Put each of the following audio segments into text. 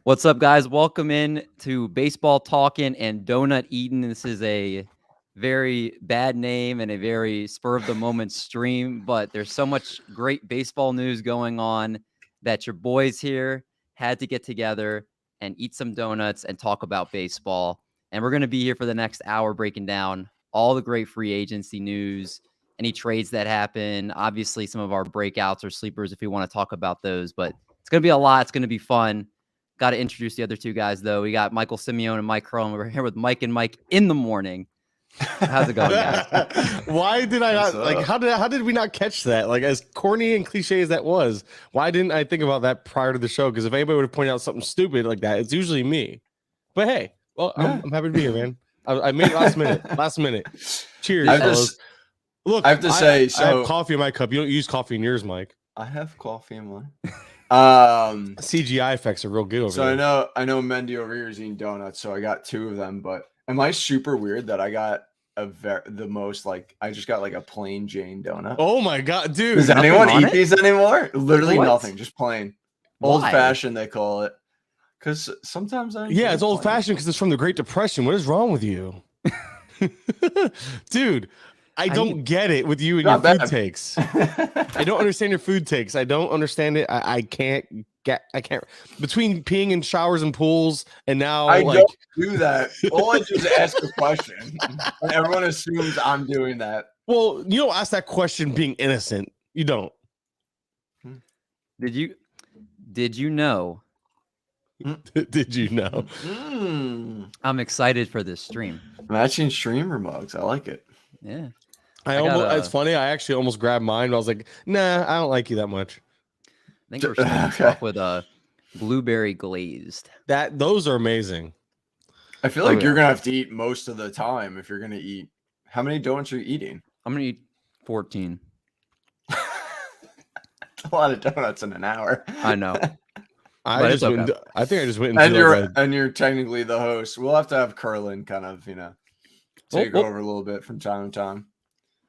What's up, guys? Welcome in to Baseball Talking and Donut Eating. This is a very bad name and a very spur of the moment stream, but there's so much great baseball news going on that your boys here had to get together and eat some donuts and talk about baseball. And we're going to be here for the next hour breaking down all the great free agency news, any trades that happen, obviously some of our breakouts or sleepers if we want to talk about those, but it's going to be a lot. It's going to be fun. Got to introduce the other two guys, though. We got Michael Simeone and Mike Kurland. We're here with Mike and Mike in the morning. How's it going, guys? Why did I not like? How did we not catch that? Like, as corny and cliche as that was, why didn't I think about that prior to the show? Because if anybody would have pointed out something stupid like that, it's usually me. But hey, well, I'm happy to be here, man. I made it last minute. Last minute. Cheers, fellas. Look, I have to say, I have coffee in my cup. You don't use coffee in yours, Mike. I have coffee in mine. CGI effects are real good over there. So I know Mendy over here is eating donuts, so I got two of them. But am I super weird that I got the most, like, I just got like a plain Jane donut? Oh my god, dude! Does anyone eat these anymore? Literally nothing, just plain. Old Why? fashioned, they call it. Because sometimes it's old fashioned because it's from the Great Depression. What is wrong with you, dude? I don't get it with you and your food takes. I don't understand your food takes. I don't understand it. I can't between peeing in showers and pools and now I don't do that. All I do is ask a question. And everyone assumes I'm doing that. Well, you don't ask that question being innocent. You don't. Did you know? Did you know? I'm excited for this stream. Matching streamer mugs. I like it. Yeah. It's funny. I actually almost grabbed mine, but I was like, nah, I don't like you that much. I think we're starting off with blueberry glazed. Those are amazing. I feel like you're gonna have to eat most of the time if you're gonna eat. How many donuts are you eating? I'm gonna eat 14. A lot of donuts in an hour. I know. I think I just went into and you're technically the host. We'll have to have Kurland kind of, take over a little bit from time to time.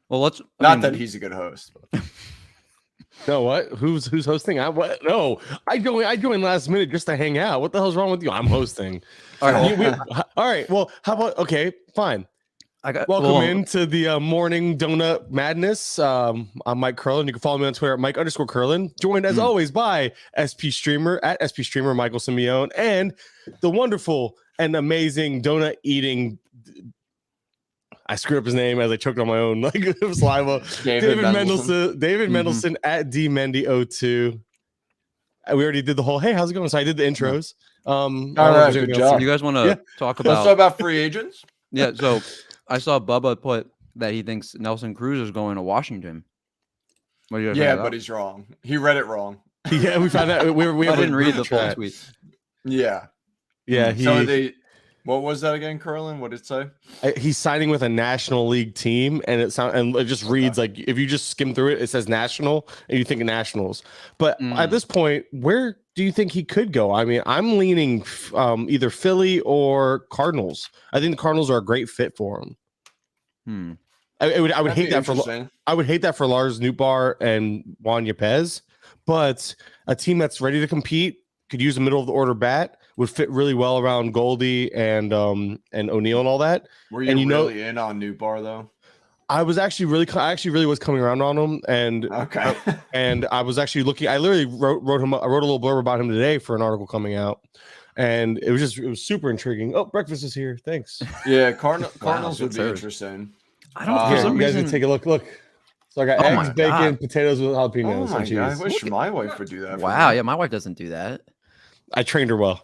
Well, not that he's a good host. But. No, what? Who's hosting? I joined last minute just to hang out. What the hell's wrong with you? I'm hosting. All right. All right. Well, how about fine. Welcome into the morning donut madness. I'm Mike Kurland. You can follow me on Twitter at Mike_Kurland. Joined as always by SP Streamer at SP Streamer Michael Simeone and the wonderful and amazing donut eating. I screwed up his name as I choked on my own saliva. David Mendelson. David Mendelson at DMendy02. We already did the whole. Hey, how's it going? So I did the intros. All right, good job. You guys want to talk about? Let's talk about free agents. Yeah. So I saw Bubba put that he thinks Nelson Cruz is going to Washington. What do you guys think of that? But he's wrong. He read it wrong. Yeah, we found out. I didn't read the full tweet. Yeah. Yeah. What was that again, Kurland? What did it say? He's signing with a National League team, and it just reads like if you just skim through it, it says National, and you think of Nationals. But at this point, where do you think he could go? I mean, I'm leaning either Philly or Cardinals. I think the Cardinals are a great fit for him. I would hate that for Lars Nootbaar and Juan Yepez, but a team that's ready to compete could use a middle of the order bat. Would fit really well around Goldie and O'Neill and all that. Were you really in on Nootbaar though? I was actually really was coming around on him, and and I was actually looking. I literally wrote him. I wrote a little blurb about him today for an article coming out, and it was super intriguing. Oh, breakfast is here. Thanks. Yeah, Cardinals would be interesting. I don't. You guys can take a look. Look. So I got eggs, bacon, potatoes with jalapenos and cheese. I wish my wife would do that. Wow. Yeah, my wife doesn't do that. I trained her well.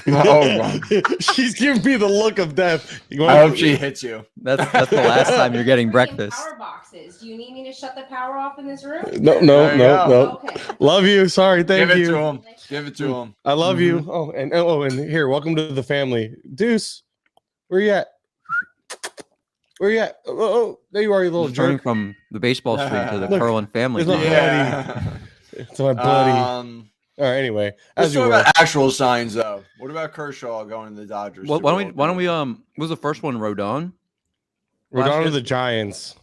Oh, she's giving me the look of death. I hope she hits you. That's the last time you're getting breakfast. Power boxes. Do you need me to shut the power off in this room? No. Okay. Love you. Sorry. Thank you. Give it to him. I love you. Oh, and here, welcome to the family. Deuce, where you at? Where you at? Oh, there you are, you little jerk. From the baseball stream to the Kurland family. It's my buddy. All right. Anyway, let's talk about actual signs, though. What about Kershaw going to the Dodgers? Why don't we? What was the first one? Rodon. Rodon to the Giants.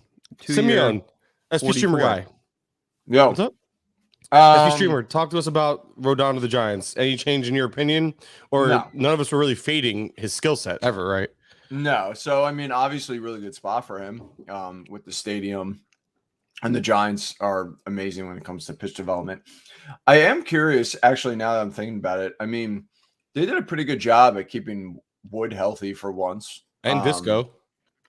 Simeone. That's the streamer guy. Yo, what's up? SP Streamer, talk to us about Rodon to the Giants. Any change in your opinion? Or No. none of us were really fading his skill set ever, right? No. So, I mean, obviously, really good spot for him with the stadium. And the Giants are amazing when it comes to pitch development. I am curious, actually, now that I'm thinking about it. I mean, they did a pretty good job at keeping Wood healthy for once. And Visco.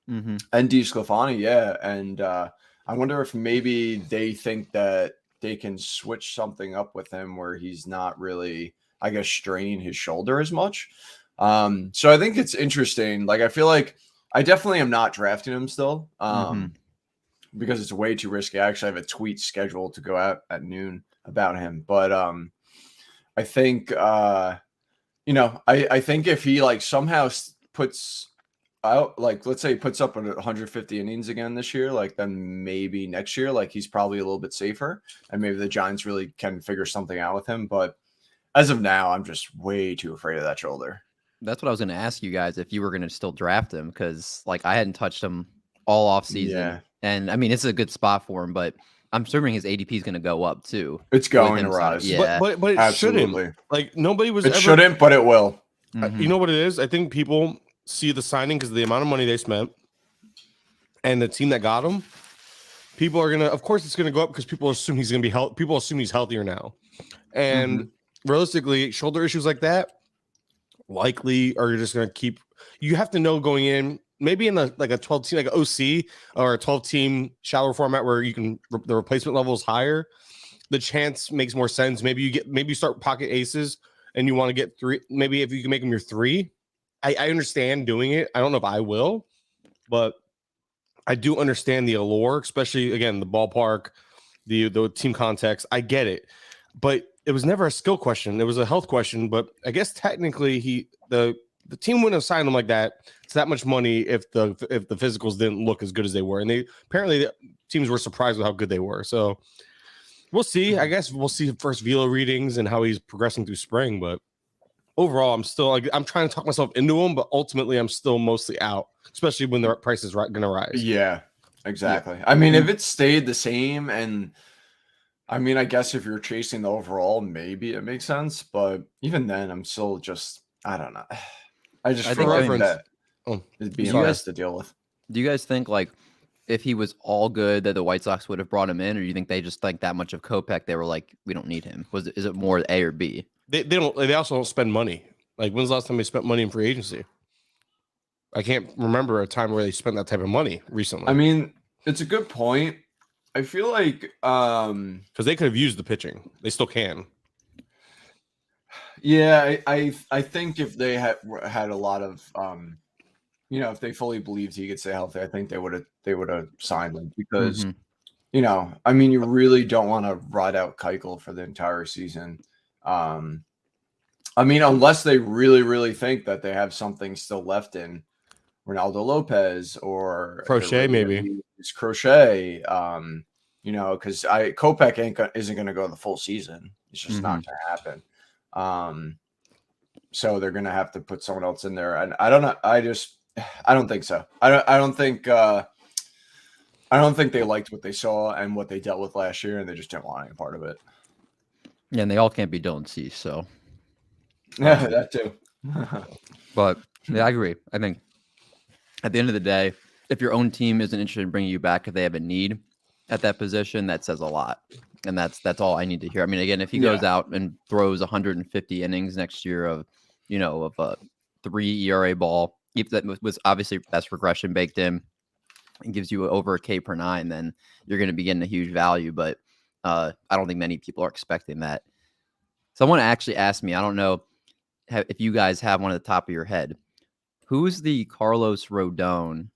Mm-hmm. And DeSclafani, yeah. And I wonder if maybe they think that they can switch something up with him where he's not really, I guess, straining his shoulder as much. So I think it's interesting. Like, I feel like I definitely am not drafting him still because it's way too risky. I actually have a tweet scheduled to go out at noon about him. But I think, I think if he like somehow puts out, like, let's say he puts up 150 innings again this year, like, then maybe next year, like, he's probably a little bit safer and maybe the Giants really can figure something out with him. But as of now, I'm just way too afraid of that shoulder. That's what I was going to ask you guys if you were going to still draft him, because like I hadn't touched him all off season. Yeah. And I mean, it's a good spot for him, but I'm assuming his ADP is going to go up too. It's going to rise. Yeah. But it Absolutely. shouldn't. Like, nobody was It shouldn't, but it will. You know what it is? I think people see the signing because of the amount of money they spent and the team that got him. People are gonna, of course, it's gonna go up because people assume he's gonna be healthy. People assume he's healthier now, and realistically, shoulder issues like that likely are just gonna keep. You have to know going in, maybe in a 12 team, like an OC or a 12 team shallow format where you can the replacement level is higher. The chance makes more sense. Maybe you start pocket aces and you want to get 3. Maybe if you can make them your 3. I understand doing it. I don't know if I will, but I do understand the allure, especially again the ballpark, the team context. I get it, but it was never a skill question. It was a health question. But I guess technically the team wouldn't have signed him like that. It's that much money if the physicals didn't look as good as they were, and the teams were surprised with how good they were. So we'll see. I guess we'll see first velo readings and how he's progressing through spring, but. Overall, I'm still I'm trying to talk myself into him, but ultimately I'm still mostly out, especially when the price is going to rise. Yeah, exactly. Yeah. I mean, if it stayed the same, and I mean, I guess if you're chasing the overall, maybe it makes sense. But even then, I'm still just, I don't know. I think that it'd be nice to deal with. Do you guys think like if he was all good that the White Sox would have brought him in, or do you think they just think that much of Kopech they were like, we don't need him? Is it more A or B? They also don't spend money. Like, when's the last time they spent money in free agency? I can't remember a time where they spent that type of money recently. I mean, it's a good point. I feel like because they could have used the pitching. They still can. Yeah, I think if they had a lot of if they fully believed he could stay healthy, I think they would have signed him because I mean, you really don't want to ride out Keuchel for the entire season. I mean, unless they really, really think that they have something still left in Ronaldo Lopez or Crochet, maybe it's Crochet. Because Kopech isn't going to go the full season. It's just not going to happen. So they're going to have to put someone else in there, and I don't know. I don't think so. I don't think they liked what they saw and what they dealt with last year, and they just didn't want any part of it. Yeah, and they all can't be Dylan Cease, so yeah, that too. But yeah, I agree. I think at the end of the day, if your own team isn't interested in bringing you back, if they have a need at that position, that says a lot, and that's all I need to hear. I mean, again, if he goes out and throws 150 innings next year of a 3 ERA ball, if that was obviously best regression baked in, and gives you over a K per 9, then you're going to be getting a huge value, but. I don't think many people are expecting that. Someone actually asked me, I don't know if you guys have one at the top of your head, who's the Carlos Rodon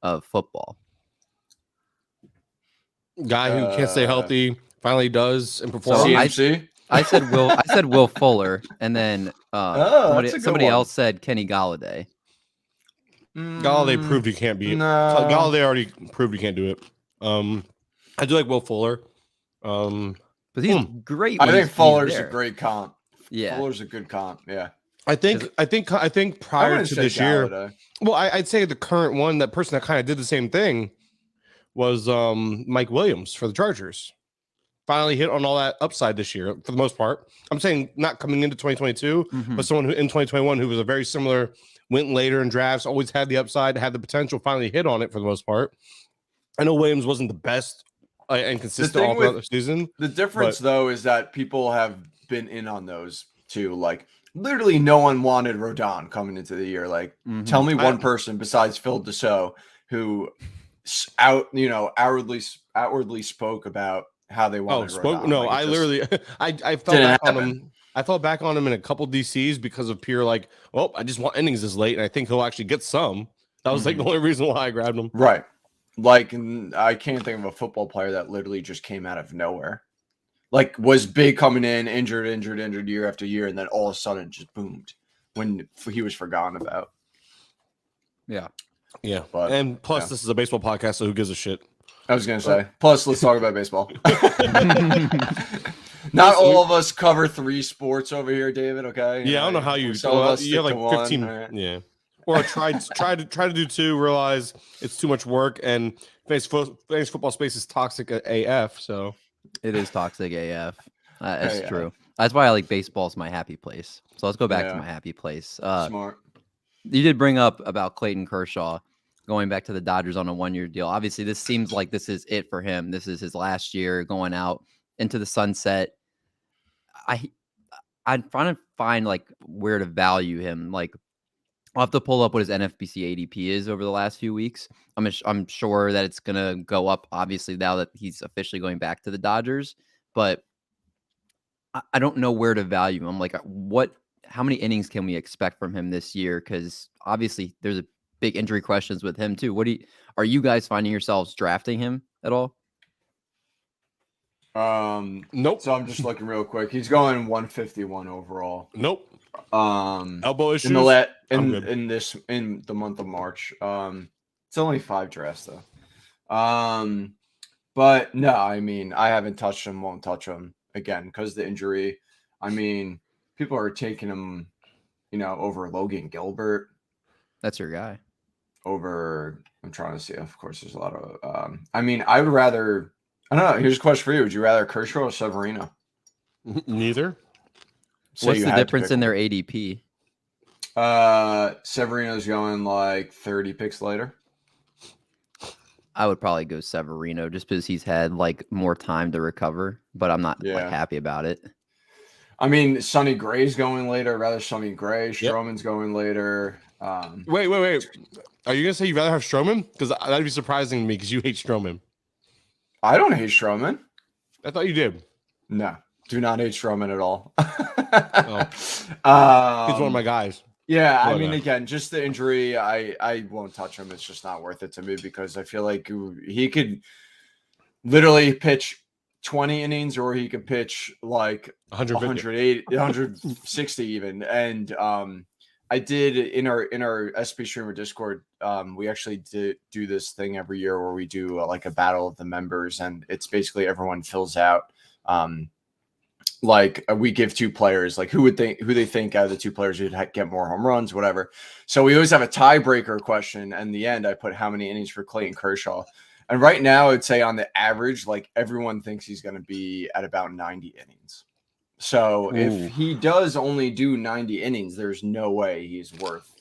of football? Guy who can't stay healthy, finally does and performs. So I said Will Fuller, and then somebody else said Kenny Galladay. Galladay proved he can't be it. No. Galladay already proved he can't do it. I do like Will Fuller. But he's great. I think Fuller's a great comp. Yeah, Fuller's a good comp. Yeah, I think prior to this year, well, I'd say the current one, that person that kind of did the same thing was Mike Williams for the Chargers. finally hit on all that upside this year for the most part. I'm saying not coming into 2022, but someone who in 2021 who was a very similar, went later in drafts, always had the upside, had the potential, finally hit on it for the most part. I know Williams wasn't the best and consistent all throughout the season. The difference, though, is that people have been in on those too. Like, literally no one wanted Rodon coming into the year. Like, tell me one person besides Phil Dussault who outwardly spoke about how they wanted Rodon. No, like, I literally I fell back on him. I fell back on him in a couple DCs because of pure like, well, I just want innings this late, and I think he'll actually get some. That was like the only reason why I grabbed him. Right. Like, I can't think of a football player that literally just came out of nowhere. Like, was big coming in, injured year after year, and then all of a sudden just boomed when he was forgotten about. Yeah. Yeah. And plus, this is a baseball podcast, so who gives a shit? I was going to say. Plus, let's talk about baseball. Not all of us cover 3 sports over here, David, okay? Yeah, I don't know how you have like 15. Right. Yeah. Or try to do 2, realize it's too much work, and fantasy football space is toxic AF, so it is toxic AF. That's true. That's why I like baseball is my happy place. So let's go back to my happy place. Smart. You did bring up about Clayton Kershaw going back to the Dodgers on a 1-year deal. Obviously, this seems like this is it for him. This is his last year going out into the sunset. I'm trying to find like where to value him. Like, I'll have to pull up what his NFBC ADP is over the last few weeks. I'm sure that it's going to go up, obviously, now that he's officially going back to the Dodgers. But I don't know where to value him. I'm like, how many innings can we expect from him this year? Because obviously there's a big injury questions with him too. Are you guys finding yourselves drafting him at all? Nope. So I'm just looking real quick. He's going 151 overall. Nope. Elbow issues in the month of March. It's only 5 drafts though. But no, I mean, I haven't touched him, won't touch him again because of the injury. I mean, people are taking him, over Logan Gilbert. That's your guy. I'm trying to see. Of course, there's a lot of. I mean, I would rather. I don't know. Here's a question for you: would you rather Kershaw or Severino? Neither. What's the difference in their ADP? Severino's going like 30 picks later. I would probably go Severino just because he's had like more time to recover, but I'm not like happy about it. I mean, Sonny Gray's going later. Rather Sonny Gray. Stroman's going later. Wait. Are you gonna say you'd rather have Stroman? Because that'd be surprising to me because you hate Stroman. I don't hate Stroman. I thought you did. No, do not hate Stroman at all. He's one of my guys. Yeah, I mean, again, just the injury, I won't touch him. It's just not worth it to me because I feel like he could literally pitch 20 innings or he could pitch like 180, 160 even. And I did in our SP Streamer Discord, we actually do this thing every year where we do like a battle of the members, and it's basically everyone fills out like we give 2 players, like who they think out of the 2 players who'd get more home runs, whatever. So we always have a tiebreaker question. And in the end, I put how many innings for Clayton Kershaw. And right now, I'd say on the average, like everyone thinks he's going to be at about 90 innings. So if he does only do 90 innings, there's no way he's worth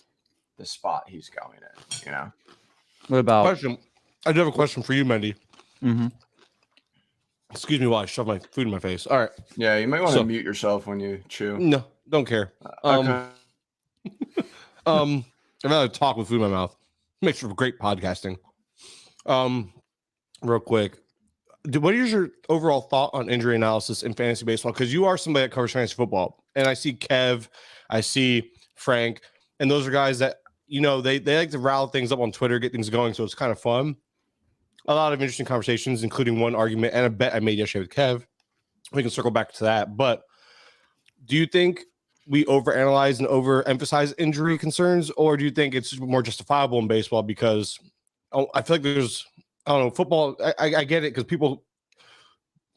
the spot he's going in, What about question? I do have a question for you, Mendy. Mm-hmm. Excuse me while I shove my food in my face. All right. Yeah, you might want to mute yourself when you chew. No, don't care. Okay. I'd rather talk with food in my mouth. Makes for great podcasting. Real quick, what is your overall thought on injury analysis in fantasy baseball? Because you are somebody that covers fantasy football, and I see Kev, I see Frank, and those are guys that they like to rile things up on Twitter, get things going, so it's kind of fun. A lot of interesting conversations, including one argument and a bet I made yesterday with Kev. We can circle back to that. But do you think we overanalyze and overemphasize injury concerns, or do you think it's more justifiable in baseball? Because I feel like there's, I don't know, football. I get it because people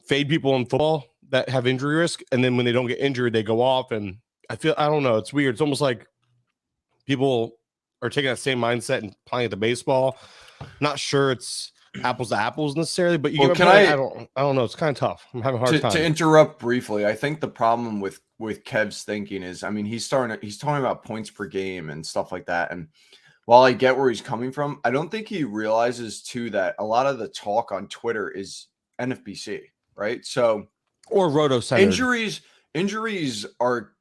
fade people in football that have injury risk, and then when they don't get injured, they go off. And I don't know, it's weird. It's almost like people are taking that same mindset and applying it to baseball. Not sure it's apples to apples necessarily, but you Well, get my point. I don't know. It's kind of tough. I'm having a hard time. To interrupt briefly, I think the problem with Kev's thinking is, I mean, he's talking about points per game and stuff like that. And while I get where he's coming from, I don't think he realizes too that a lot of the talk on Twitter is NFBC, right? So or roto centered. Injuries are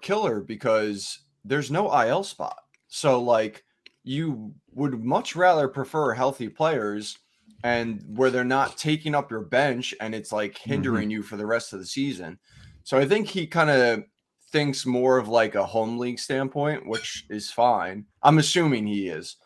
killer because there's no IL spot. So like you would much rather prefer healthy players and where they're not taking up your bench and it's like hindering you for the rest of the season. So I think he kind of thinks more of like a home league standpoint, which is fine. I'm assuming he is.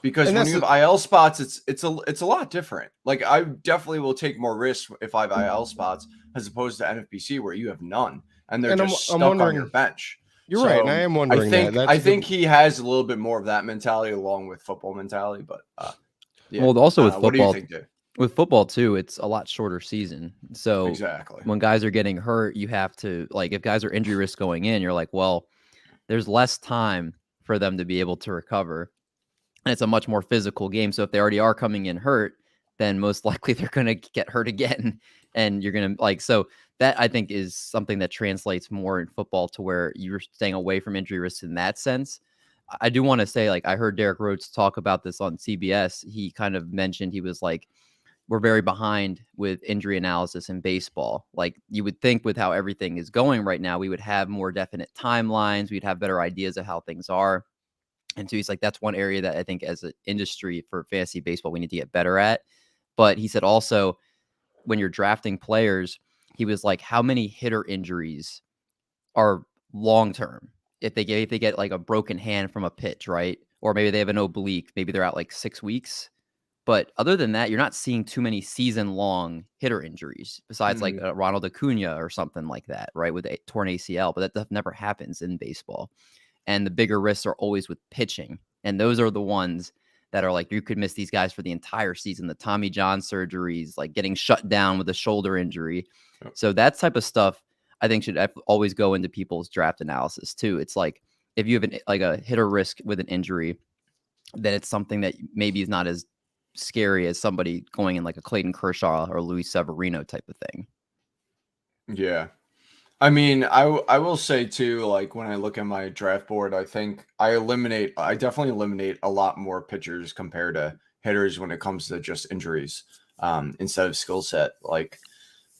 Because when you have IL spots, it's a lot different. Like I definitely will take more risks if I have IL spots as opposed to NFBC where you have none and they're just stuck on your bench. You're right. And I am wondering I think he has a little bit more of that mentality along with football mentality, but yeah. Well, also with football, what do you think, Dave? With football too, it's a lot shorter season. So exactly when guys are getting hurt, you have to like if guys are injury risk going in, you're like, well, there's less time for them to be able to recover. And it's a much more physical game. So if they already are coming in hurt, then most likely they're going to get hurt again. And you're going to like, so that I think is something that translates more in football to where you're staying away from injury risks in that sense. I do want to say, like, I heard Derek Rhodes talk about this on CBS. He kind of mentioned, he was like, we're very behind with injury analysis in baseball. Like you would think with how everything is going right now, we would have more definite timelines. We'd have better ideas of how things are. And so he's like, that's one area that I think as an industry for fantasy baseball, we need to get better at. But he said also when you're drafting players, he was like, how many hitter injuries are long-term? If they get like a broken hand from a pitch, right? Or maybe they have an oblique, maybe they're out like 6 weeks. But other than that, you're not seeing too many season-long hitter injuries besides like Ronald Acuna or something like that, right? With a torn ACL, but that stuff never happens in baseball. And the bigger risks are always with pitching. And those are the ones that are like, you could miss these guys for the entire season. The Tommy John surgeries, like getting shut down with a shoulder injury. Yep. So that type of stuff, I think should always go into people's draft analysis too. It's like, if you have a hitter risk with an injury, then it's something that maybe is not as scary as somebody going in like a Clayton Kershaw or Luis Severino type of thing. Yeah. I mean, I will say too, like when I look at my draft board, I think I definitely eliminate a lot more pitchers compared to hitters when it comes to just injuries instead of skill set. Like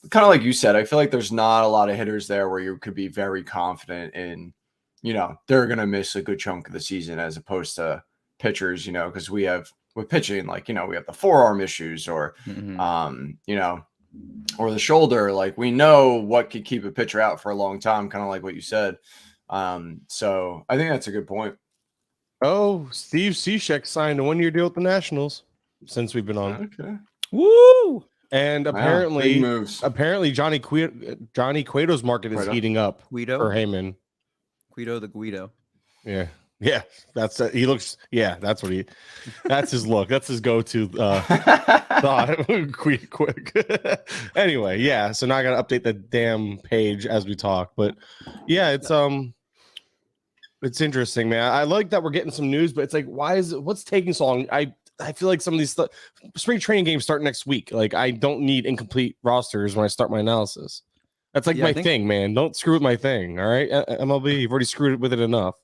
kind of like you said, I feel like there's not a lot of hitters there where you could be very confident in, they're going to miss a good chunk of the season as opposed to pitchers, because we have with pitching, like, we have the forearm issues or, or the shoulder, like we know what could keep a pitcher out for a long time, kind of like what you said. So I think that's a good point. Oh, Steve Cishek signed a 1-year deal with the Nationals since we've been on. Okay. Woo! And apparently, Johnny Cueto's market is heating up for Heyman. Cueto the Guido. Yeah. Yeah, that's he looks. Yeah, that's what that's his look. That's his go-to thought. Quick. Anyway, yeah. So now I gotta update the damn page as we talk. But yeah, it's interesting, man. I like that we're getting some news, but it's like, what's taking so long? I feel like some of these spring training games start next week. Like, I don't need incomplete rosters when I start my analysis. That's like my thing, man. Don't screw with my thing. All right, MLB, you've already screwed with it enough.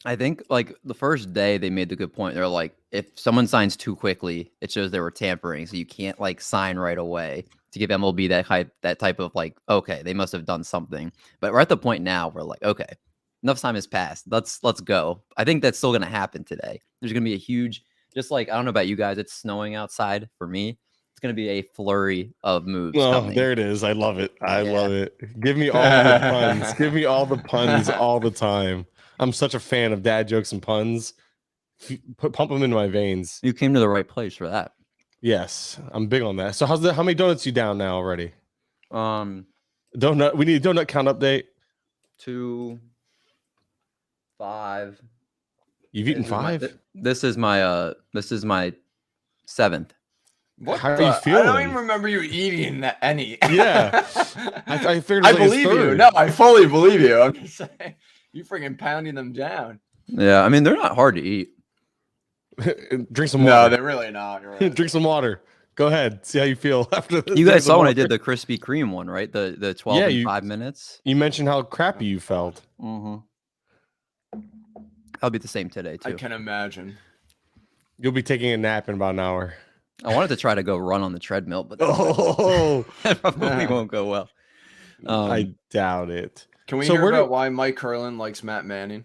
I think like the first day they made the good point. They're like, if someone signs too quickly, it shows they were tampering. So you can't like sign right away to give MLB that type of like, okay, they must have done something. But we're at the point now where like, okay, enough time has passed. Let's go. I think that's still going to happen today. There's going to be a huge, just like, I don't know about you guys, it's snowing outside for me. It's going to be a flurry of moves. Coming. There it is. I love it. I love it. Give me all the puns. Give me all the puns all the time. I'm such a fan of dad jokes and puns. Pump them into my veins. You came to the right place for that. Yes, I'm big on that. So how many donuts you down now already? Donut. We need a donut count update. 2, 5. You've eaten 5? This is my 7th. What How are you feeling? I don't even remember you eating any. Yeah, I figured. I believe you. No, I fully believe you. I'm just saying. You freaking pounding them down. Yeah, I mean, they're not hard to eat. Drink some No, water. they're really not. You're right. Drink some water. Go ahead. See how you feel after this. You guys saw when I did the Krispy Kreme one, right? The 12 Yeah, in 5 minutes. You mentioned how crappy you felt. Mm-hmm. I'll be the same today too. I can imagine. You'll be taking a nap in about an hour. I wanted to try to go run on the treadmill, but that probably won't go well. I doubt it. Can we hear about why Mike Kurland likes Matt Manning?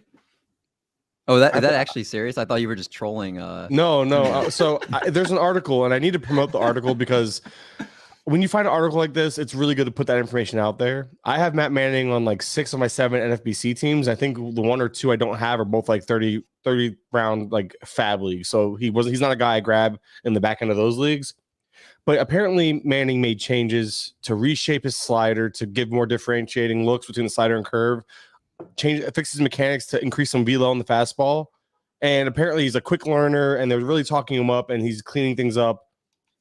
Oh, is that actually serious? I thought you were just trolling. No. So there's an article, and I need to promote the article because when you find an article like this, it's really good to put that information out there. I have Matt Manning on like 6 of my 7 NFBC teams. I think the 1 or 2 I don't have are both like 30 round like fab leagues. So he's not a guy I grab in the back end of those leagues. But apparently Manning made changes to reshape his slider to give more differentiating looks between the slider and curve. Fixes mechanics to increase some velo on the fastball, and apparently he's a quick learner, and they're really talking him up, and he's cleaning things up.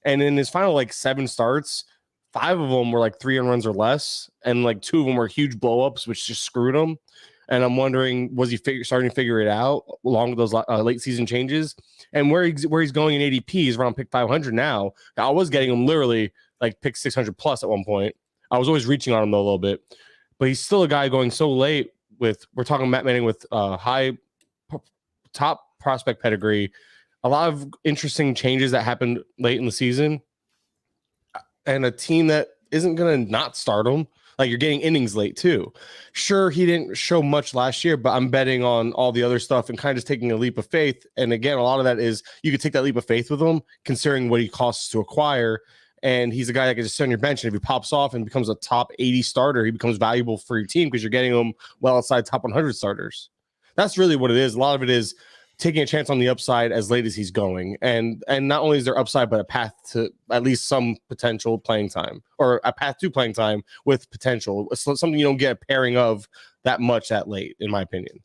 And in his final like 7 starts, 5 of them were like 3 runs or less, and like 2 of them were huge blowups, which just screwed him. And I'm wondering, was he starting to figure it out along with those late season changes? And where he's going in ADP is around pick 500 now. I was getting him literally like pick 600 plus at one point. I was always reaching on him though a little bit, but he's still a guy going so late. We're talking Matt Manning with high top prospect pedigree, a lot of interesting changes that happened late in the season, and a team that isn't going to not start him. Like, you're getting innings late too. Sure, he didn't show much last year, but I'm betting on all the other stuff and kind of just taking a leap of faith. And again, a lot of that is you could take that leap of faith with him, considering what he costs to acquire. And he's a guy that can just sit on your bench, and if he pops off and becomes a top 80 starter, he becomes valuable for your team because you're getting him well outside top 100 starters. That's really what it is. A lot of it is taking a chance on the upside as late as he's going. And not only is there upside, but a path to at least some potential playing time, or a path to playing time with potential. It's something you don't get a pairing of that much that late, in my opinion.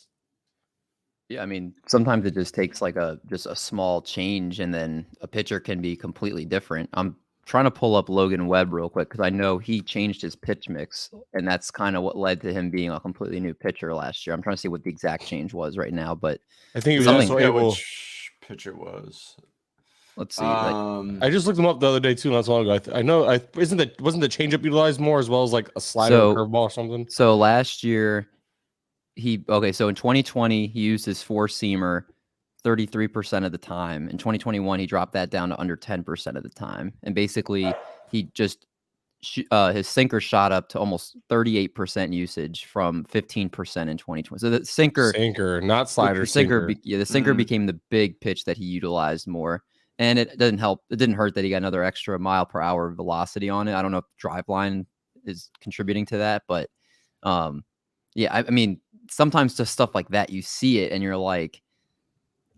Yeah, I mean, sometimes it just takes like just a small change, and then a pitcher can be completely different. I'm trying to pull up Logan Webb real quick because I know he changed his pitch mix, and that's kind of what led to him being a completely new pitcher last year. I'm trying to see what the exact change was right now, but I think he was which pitcher was. Let's see. I just looked him up the other day too, not so long ago. I know. Wasn't the changeup utilized more as well as like a slider or curveball or something? So last year, so in 2020 he used his 4-seamer 33% of the time. In 2021, he dropped that down to under 10% of the time. And basically, he just his sinker shot up to almost 38% usage from 15% in 2020. So the sinker, not slider. The sinker became the big pitch that he utilized more. And it doesn't help. It didn't hurt that he got another extra mile per hour velocity on it. I don't know if driveline is contributing to that, but yeah, I mean, sometimes just stuff like that, you see it and you're like,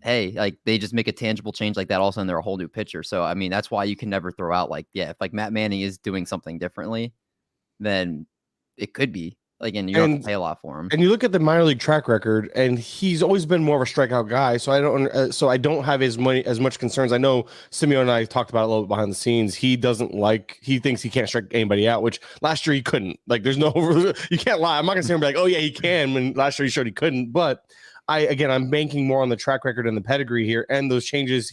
hey, like they just make a tangible change like that. All of a sudden they're a whole new pitcher. So, I mean, that's why you can never throw out like, yeah, if like Matt Manning is doing something differently, then it could be like, and you don't have to pay a lot for him. And you look at the minor league track record, and he's always been more of a strikeout guy. So I don't have as much concerns. I know Simeon and I talked about it a little bit behind the scenes. He thinks he can't strike anybody out, which last year he couldn't. Like, there's no, you can't lie. I'm not gonna say him like, oh yeah, he can. When last year he showed he couldn't, but I'm banking more on the track record and the pedigree here and those changes.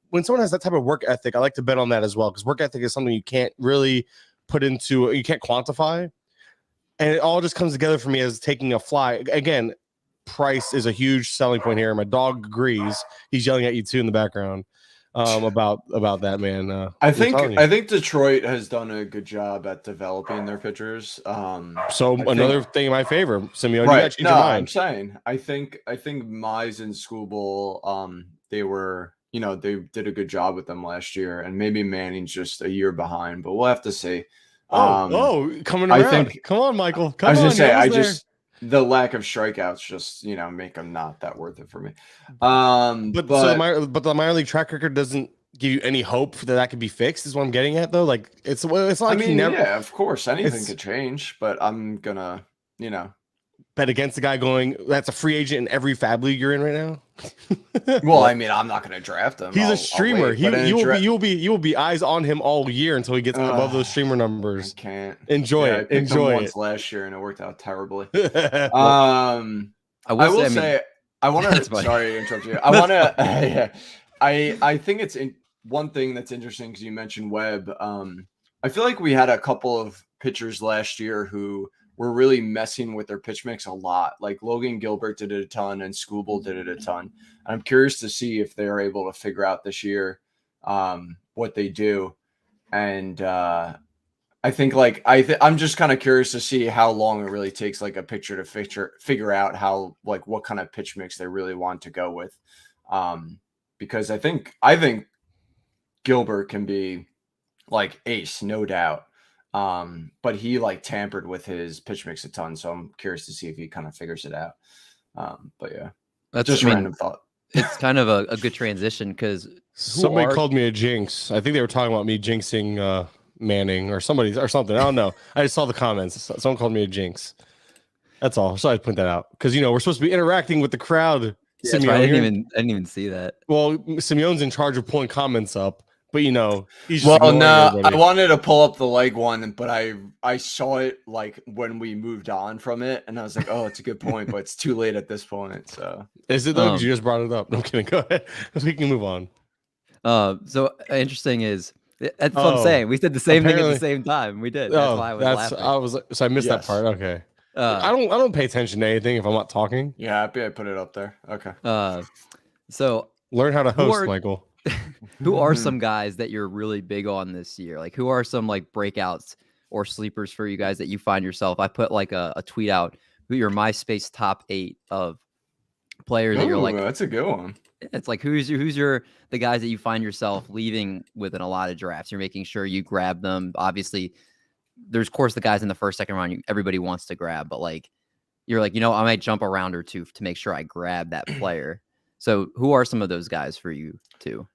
When someone has that type of work ethic, I like to bet on that as well, because work ethic is something you can't really you can't quantify. And it all just comes together for me as taking a fly. Again, price is a huge selling point here. My dog agrees. He's yelling at you too in the background about that, man. I think Detroit has done a good job at developing their pitchers. Another thing in my favor, Simeon, right. You got to change your mind. I'm saying I think Mize and Skubal, they did a good job with them last year, and maybe Manning's just a year behind, but we'll have to see. Coming around. Come on, Michael. I was gonna say, the lack of strikeouts just make them not that worth it for me. But the minor league track record doesn't give you any hope that could be fixed. Is what I'm getting at, though. Like it's like yeah, of course anything could change, but I'm gonna bet against the guy going that's a free agent in every fab league you're in right now. Well, I mean, I'm not going to draft him. He's a streamer. You will be eyes on him all year until he gets above those streamer numbers. I can't enjoy it. Enjoy it. Once last year, and it worked out terribly. I will say I want That's to. funny. Sorry to interrupt you. I want to. I think it's one thing that's interesting because you mentioned Webb. I feel like we had a couple of pitchers last year who were really messing with their pitch mix a lot. Like Logan Gilbert did it a ton, and Skubal did it a ton. I'm curious to see if they're able to figure out this year what they do. And I think like I'm just kind of curious to see how long it really takes like a pitcher to figure out how like what kind of pitch mix they really want to go with. Because I think Gilbert can be like ace, no doubt. But he like tampered with his pitch mix a ton, so I'm curious to see if he kind of figures it out. But yeah, That's just random thought. It's kind of a good transition because Somebody called me a jinx. I think they were talking about me jinxing Manning or somebody or something. I don't know. I just saw the comments. Someone called me a jinx. That's all. So I point that out because we're supposed to be interacting with the crowd. Yeah, right. I didn't even see that. Well, Simeone's in charge of pulling comments up, but he's just well, no, everybody. I wanted to pull up the leg one, but I saw it like when we moved on from it, and I was like, oh, it's a good point, but it's too late at this point. So is it though? Because you just brought it up. No, I'm kidding. Go ahead. We can move on. So interesting is that's what I'm saying. We said the same thing at the same time. We did. That's why I was laughing. So I missed that part. Okay. I don't pay attention to anything if I'm not talking. Yeah, happy I put it up there. Okay. So learn how to host, Michael. Who are some guys that you're really big on this year? Like who are some like breakouts or sleepers for you guys that you find yourself? I put like a tweet out who your MySpace top 8 of players that you're like, that's a good one. It's like who's the guys that you find yourself leaving with in a lot of drafts. You're making sure you grab them. Obviously, there's of course the guys in the first, second round everybody wants to grab, but like you're like, I might jump a round or two to make sure I grab that player. So who are some of those guys for you too?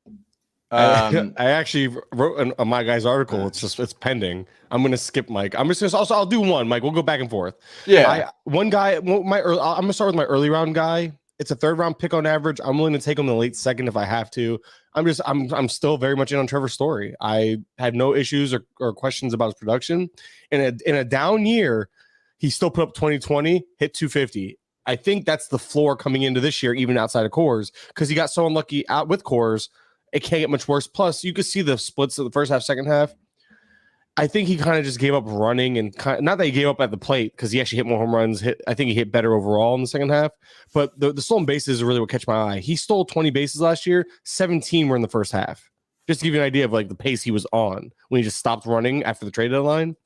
I actually wrote a My Guys article. It's pending. I'm gonna skip Mike. I'll do one. Mike, we'll go back and forth. Yeah. One guy. I'm gonna start with my early round guy. It's a 3rd round pick on average. I'm willing to take him in the late 2nd if I have to. I'm still very much in on Trevor Story. I had no issues or questions about his production. In a down year, he still put up 2020, hit 250. I think that's the floor coming into this year, even outside of Coors, because he got so unlucky out with Coors. It can't get much worse. Plus, you could see the splits of the first half, second half. I think he kind of just gave up running and not that he gave up at the plate because he actually hit more home runs. I think he hit better overall in the second half. But the stolen bases are really what catch my eye. He stole 20 bases last year. 17 were in the first half. Just to give you an idea of like the pace he was on when he just stopped running after the trade deadline.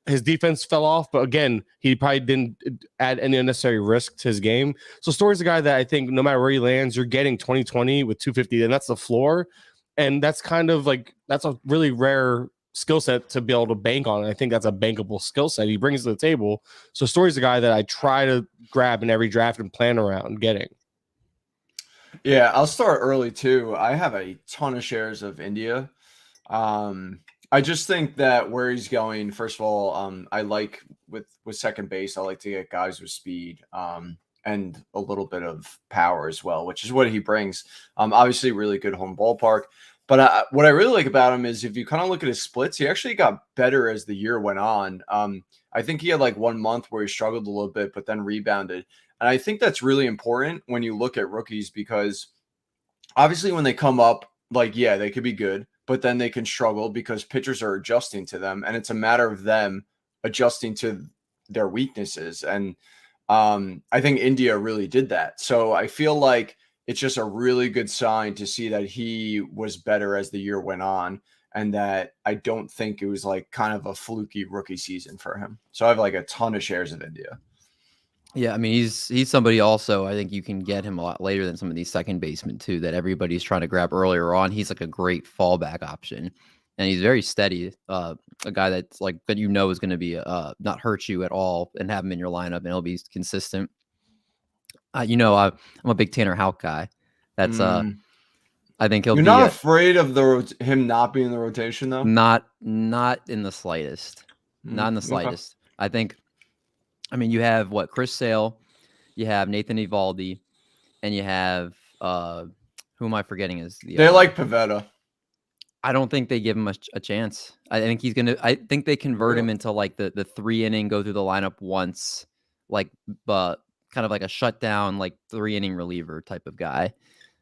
His defense fell off, but again, he probably didn't add any unnecessary risk to his game. So Story's a guy that I think no matter where he lands, you're getting 2020 with 250, and that's the floor. And that's kind of like that's a really rare skill set to be able to bank on. And I think that's a bankable skill set he brings to the table. So Story's a guy that I try to grab in every draft and plan around getting. Yeah, I'll start early too. I have a ton of shares of India. I just think that where he's going, first of all, I like with second base, I like to get guys with speed and a little bit of power as well, which is what he brings. Obviously, really good home ballpark. But what I really like about him is if you kind of look at his splits, he actually got better as the year went on. I think he had like 1 month where he struggled a little bit, but then rebounded. And I think that's really important when you look at rookies because obviously when they come up, like, yeah, they could be good, but then they can struggle because pitchers are adjusting to them. And it's a matter of them adjusting to their weaknesses. And I think India really did that. So I feel like it's just a really good sign to see that he was better as the year went on and that I don't think it was like kind of a fluky rookie season for him. So I have like a ton of shares of India. Yeah, I mean, he's somebody also, I think you can get him a lot later than some of these second basemen too, that everybody's trying to grab earlier on. He's like a great fallback option. And he's very steady, a guy that's like that is going to be not hurt you at all and have him in your lineup and he'll be consistent. I'm a big Tanner Houck guy. That's I think he'll You're be not afraid of him not being in the rotation though? Not in the slightest. Not in the slightest. Okay. I mean, you have Chris Sale, you have Nathan Eovaldi, and you have who am I forgetting? They like Pivetta. I don't think they give him a chance. I think they convert him into like the 3 inning, go through the lineup once, like kind of like a shutdown, like 3-inning reliever type of guy.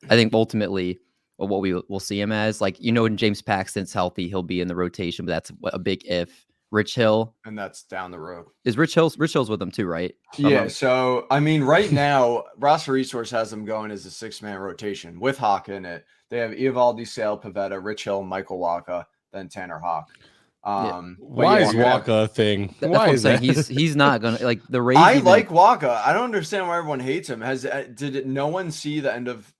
I think ultimately what we will see him as, like, when James Paxton's healthy, he'll be in the rotation, but that's a big if. Rich Hill, and that's down the road. Is Rich Hill's with them too, right? Yeah. So I mean, right now, Roster Resource has them going as a 6-man rotation with Hawk in it. They have Eovaldi, Sale, Pavetta, Rich Hill, Michael Wacha, then Tanner Hawk. Why is Wacha a thing? Why is that? He's not gonna like the Rays. I like Wacha. I don't understand why everyone hates him. No one see the end of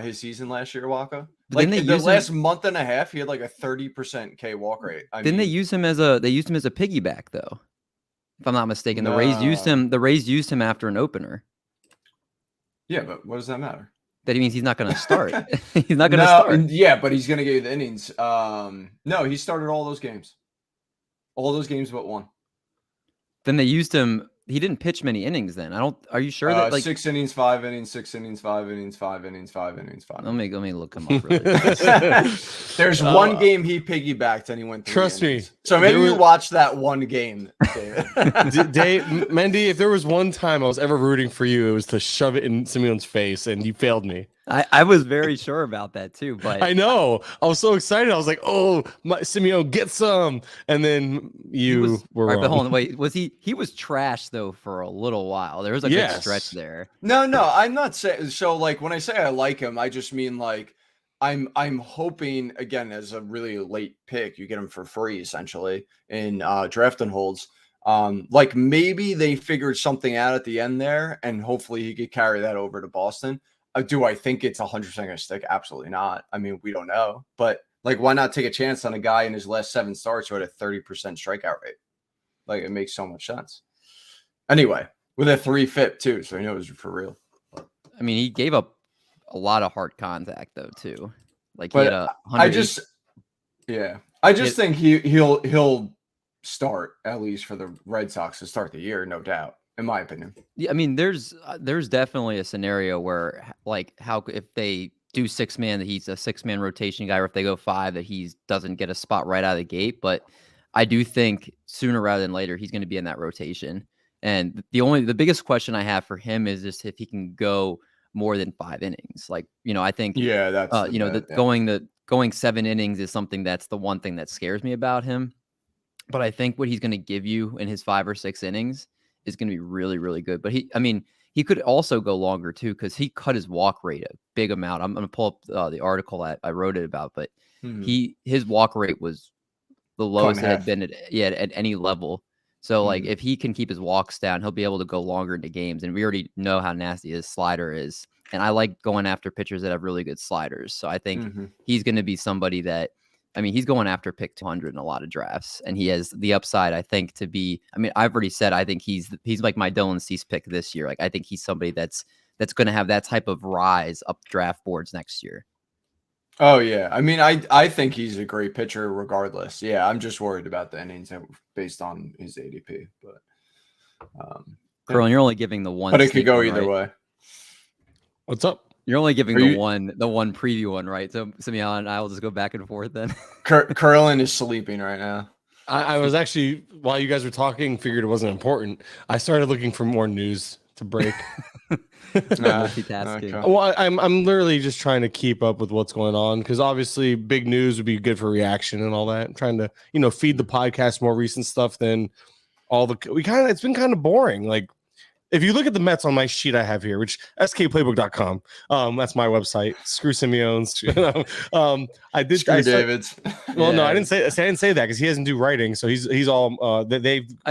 his season last year, Wacha? Like the last month and a half, he had like a 30% K walk rate. Didn't they use him as a piggyback though? If I'm not mistaken, the Rays used him. The Rays used him after an opener. Yeah, but what does that matter? That means he's not going to start. He's not going to start. Yeah, but he's going to give you the innings. No, he started all those games but one. Then they used him. He didn't pitch many innings. Then are you sure that 6 innings, 5 innings, 6 innings, 5 innings, 5 innings, 5 innings, 5? Let me look him up. Really There's one game he piggybacked and he went 3 Trust innings. me. So maybe you watch that one game, David. Mendy, if there was one time I was ever rooting for you, it was to shove it in Simeon's face, and you failed me. I was very sure about that too, but I know I was so excited. I was like, "Oh, Simeon, get some!" And then you were wrong. But hold on, wait. Was he was trash though for a little while? There was a good stretch there. No, I'm not saying so. Like when I say I like him, I just mean like I'm hoping again as a really late pick, you get him for free essentially in draft and holds. Like maybe they figured something out at the end there, and hopefully he could carry that over to Boston. Do I think it's 100% going to stick? Absolutely not. I mean, we don't know. But, like, why not take a chance on a guy in his last 7 starts who had a 30% strikeout rate? Like, it makes so much sense. Anyway, with a 3 FIP, too, so he knows for real. I mean, he gave up a lot of hard contact, though, too. Like, but he had I just think he'll start, at least for the Red Sox, to start the year, no doubt. In my opinion. Yeah, I mean, there's definitely a scenario where, like, if they do 6-man, that he's a 6-man rotation guy, or if they go 5, that he doesn't get a spot right out of the gate. But I do think sooner rather than later he's going to be in that rotation. And the biggest question I have for him is just if he can go more than 5 innings. Like, I think that's going 7 innings is something that's the one thing that scares me about him. But I think what he's going to give you in his 5 or 6 innings is going to be really, really good. But he could also go longer too, because he cut his walk rate a big amount. I'm going to pull up the article that I wrote it about, but his walk rate was the lowest it had been at any level. So like if he can keep his walks down, he'll be able to go longer into games. And we already know how nasty his slider is. And I like going after pitchers that have really good sliders. So I think he's going to be somebody that, he's going after pick 200 in a lot of drafts, and he has the upside, I think, to be. I've already said I think he's like my Dylan Cease pick this year. Like I think he's somebody that's going to have that type of rise up draft boards next year. Oh yeah, I think he's a great pitcher regardless. Yeah, I'm just worried about the innings based on his ADP. But Kurland, you're only giving the one. But it could go either way. What's up? You're only giving the one preview one, right? So Samuel and I will just go back and forth then. Kurland is sleeping right now. I was actually, while you guys were talking, figured it wasn't important. I started looking for more news to break. Multitasking. Okay. Well, I'm literally just trying to keep up with what's going on, because obviously big news would be good for reaction and all that. I'm trying to, feed the podcast more recent stuff than it's been kind of boring. Like, if you look at the Mets on my sheet I have here, which skplaybook.com, that's my website. Screw Simeon's. I did. Screw David's. Well, no, I didn't say that because he doesn't do writing. So he's all. I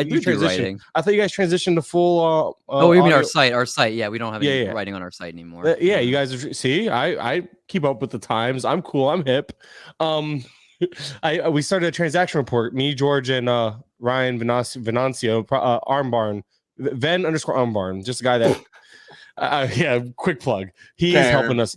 do writing. I thought you guys transitioned to full. Oh, you mean our site? Our site. Yeah, we don't have any writing on our site anymore. Yeah, you guys are. See, I keep up with the times. I'm cool. I'm hip. We started a transaction report. Me, George, and Ryan Venancio, Armbarn. Ven_Armbarn, just a guy that quick plug. He's helping us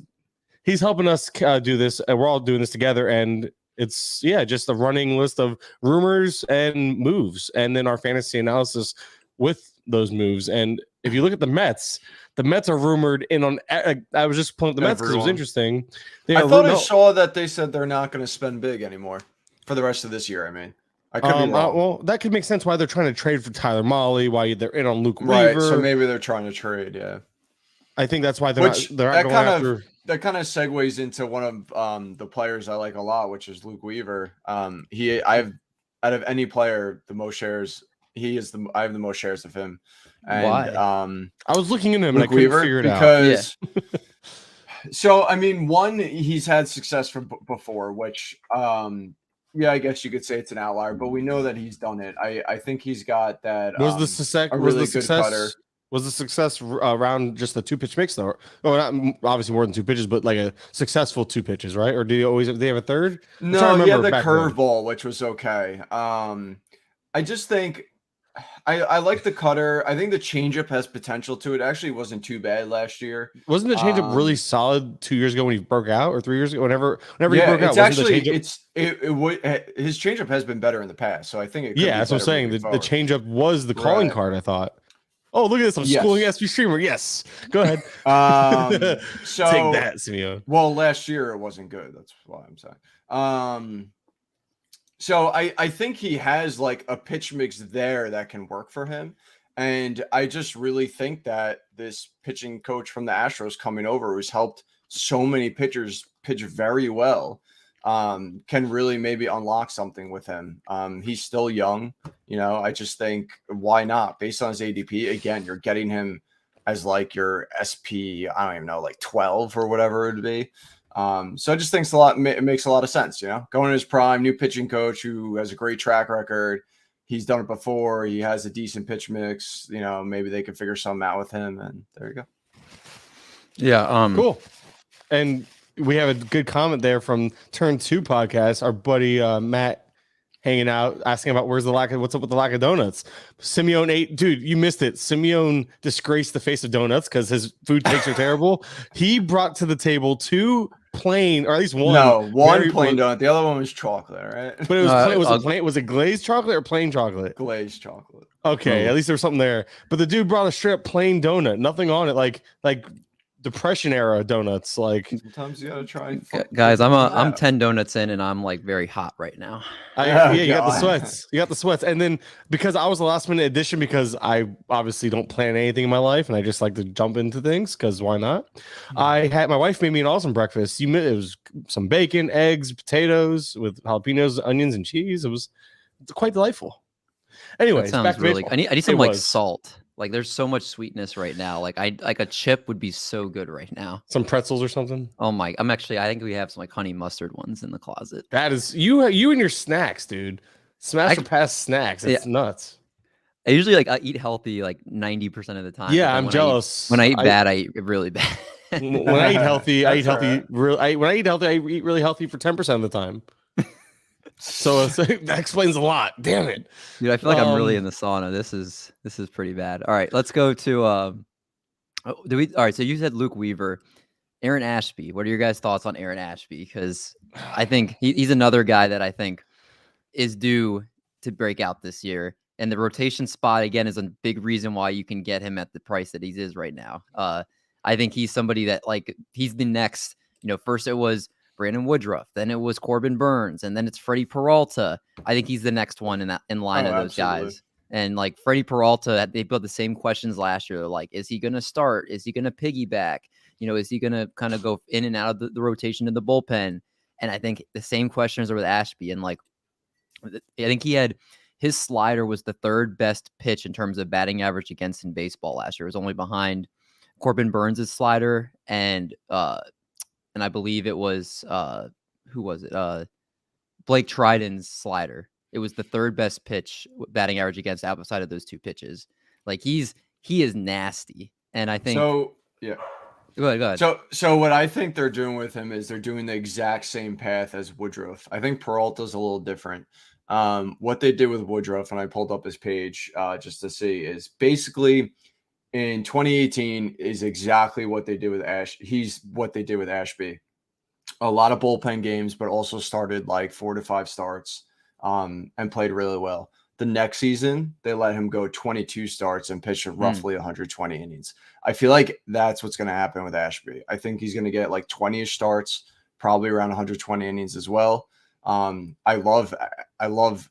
do this, and we're all doing this together, and it's just a running list of rumors and moves, and then our fantasy analysis with those moves. And if you look at the Mets are rumored in on. I was just pulling up the Mets because it was interesting. I thought I saw that they said they're not going to spend big anymore for the rest of this year. I could be wrong. Well, that could make sense why they're trying to trade for Tyler Molly, why they're in on Luke Right. Weaver. So maybe they're trying to trade. Yeah. I think that's why they're not going after. That kind of segues into one of the players I like a lot, which is Luke Weaver. I've out of any player the most shares. I have the most shares of him. And, why? I was looking into him Luke and I couldn't Weaver, figure it because, out. So I mean, one, he's had success before, which I guess you could say it's an outlier, but we know that he's done it. I think he's got that. Was the success? A really was the good success? cutter. Was the success around just the 2-pitch mix though? Oh, not obviously more than 2 pitches, but like a successful 2 pitches, right? Or do they have a third? No, he had the curveball, which was okay. I just think I like the cutter. I think the changeup has potential to it. Actually, wasn't too bad last year. Wasn't the changeup really solid 2 years ago when he broke out, or 3 years ago? Whenever he broke out, actually his changeup has been better in the past. So I think it. Could that's what I'm saying. The changeup was the calling card. I thought. Oh, look at this! I'm schooling SB streamer. Yes, go ahead. So take that, Simeon. Well, last year it wasn't good. That's why I'm saying. So I think he has like a pitch mix there that can work for him. And I just really think that this pitching coach from the Astros coming over, who's helped so many pitchers pitch very well, can really maybe unlock something with him. He's still young, I just think, why not? Based on his ADP, again, you're getting him as like your SP, I don't even know, like 12 or whatever it would be. So I just think it makes a lot of sense, going in his prime, new pitching coach who has a great track record. He's done it before. He has a decent pitch mix. Maybe they could figure something out with him, and there you go. Yeah. Cool. And we have a good comment there from Turn 2 podcast. Our buddy Matt hanging out, asking about what's up with the lack of donuts. Simeon ate, dude, you missed it. Simeon disgraced the face of donuts because his food takes are terrible. He brought to the table 2 plain, or at least one. No, one plain donut. The other one was chocolate, right? But it was it glazed chocolate or plain chocolate? Glazed chocolate. Okay, at least there was something there. But the dude brought a straight up plain donut, nothing on it, like Depression era donuts. Like sometimes you gotta try. Guys, I'm 10 donuts in and I'm like very hot right now. You got the sweats. You got the sweats. And then because I was a last minute addition, because I obviously don't plan anything in my life and I just like to jump into things because why not? I had my wife made me an awesome breakfast. It was some bacon, eggs, potatoes with jalapenos, onions, and cheese. It was quite delightful. Anyways, that sounds really. I need some salt. Like there's so much sweetness right now. Like a chip would be so good right now. Some pretzels or something. Oh my! I think we have some like honey mustard ones in the closet. That is you and your snacks, dude. Smash or pass snacks. It's nuts. I usually I eat healthy like 90% of the time. Yeah, I'm jealous. When I eat bad, I eat really bad. When I eat healthy, I eat healthy. When I eat healthy, I eat really healthy for 10% of the time. So that explains a lot. Damn it, dude! I feel like I'm really in the sauna. This is pretty bad. All right, let's go to. All right, so you said Luke Weaver, Aaron Ashby. What are your guys' thoughts on Aaron Ashby? Because I think he's another guy that I think is due to break out this year, and the rotation spot again is a big reason why you can get him at the price that he is right now. I think he's somebody that he's the next. First it was Brandon Woodruff, then it was Corbin Burns, and then it's Freddie Peralta. I think he's the next one in line of those guys. And Freddie Peralta, they built the same questions last year. Like, is he going to start? Is he going to piggyback? Is he going to kind of go in and out of the rotation in the bullpen? And I think the same questions are with Ashby. And I think his slider was the 3rd best pitch in terms of batting average against in baseball last year. It was only behind Corbin Burns' slider and I believe it was who was it? Blake Triden's slider. It was the 3rd best pitch batting average against outside of those 2 pitches. He is nasty, and I think so. Yeah. Go ahead. So what I think they're doing with him is they're doing the exact same path as Woodruff. I think Peralta's a little different. What they did with Woodruff, and I pulled up his page just to see, is basically in 2018 is exactly what they did with what they did with Ashby. A lot of bullpen games, but also started 4 to 5 starts and played really well. The next season, they let him go 22 starts and pitch roughly 120 innings. I feel like that's what's going to happen with Ashby. I think he's going to get 20-ish starts, probably around 120 innings as well. I love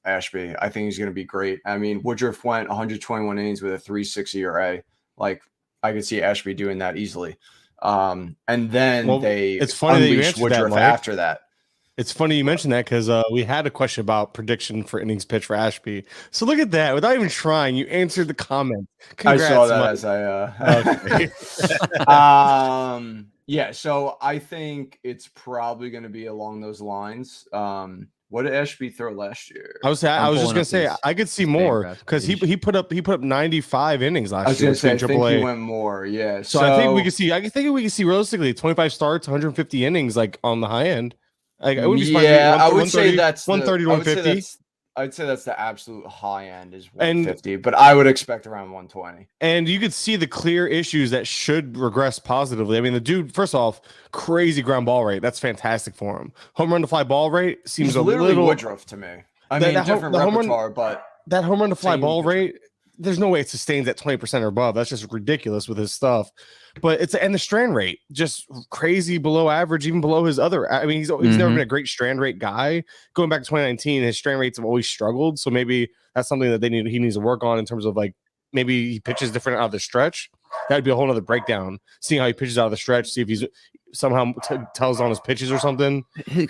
Ashby. I think he's going to be great. I mean, Woodruff went 121 innings with a 3.6 ERA. Like, I could see Ashby doing that easily. And then it's funny that you unleashed answered that, Woodruff Mike. after that. It's funny you mentioned that because we had a question about prediction for innings pitch for Ashby. So look at that. Without even trying, you answered the comment. Congrats, I saw that Mike. as I okay. Yeah, so I think it's probably going to be along those lines. What did Ashby throw last year? I was just gonna say I could see more because he put up 95 innings last year. I was gonna say I think he went more. Yeah. So I think we can see realistically 25 starts, 150 innings, like on the high end. Like, I would be I would say that's 130 to 150. I'd say that's the absolute high end is 150, but I would expect around 120. And you could see the clear issues that should regress positively. I mean, the dude, first off, crazy ground ball rate. That's fantastic for him. Home run to fly ball rate seems a little Woodruff to me. I mean, different repertoire, but that home run to fly ball rate, there's no way it sustains at 20% or above. That's just ridiculous with his stuff. But and the strand rate just crazy below average, even below his other. I mean, he's never been a great strand rate guy. Going back to 2019, his strand rates have always struggled. So maybe that's something that he needs to work on in terms of like maybe he pitches different out of the stretch. That'd be a whole other breakdown. Seeing how he pitches out of the stretch, see if he's somehow tells on his pitches or something. Do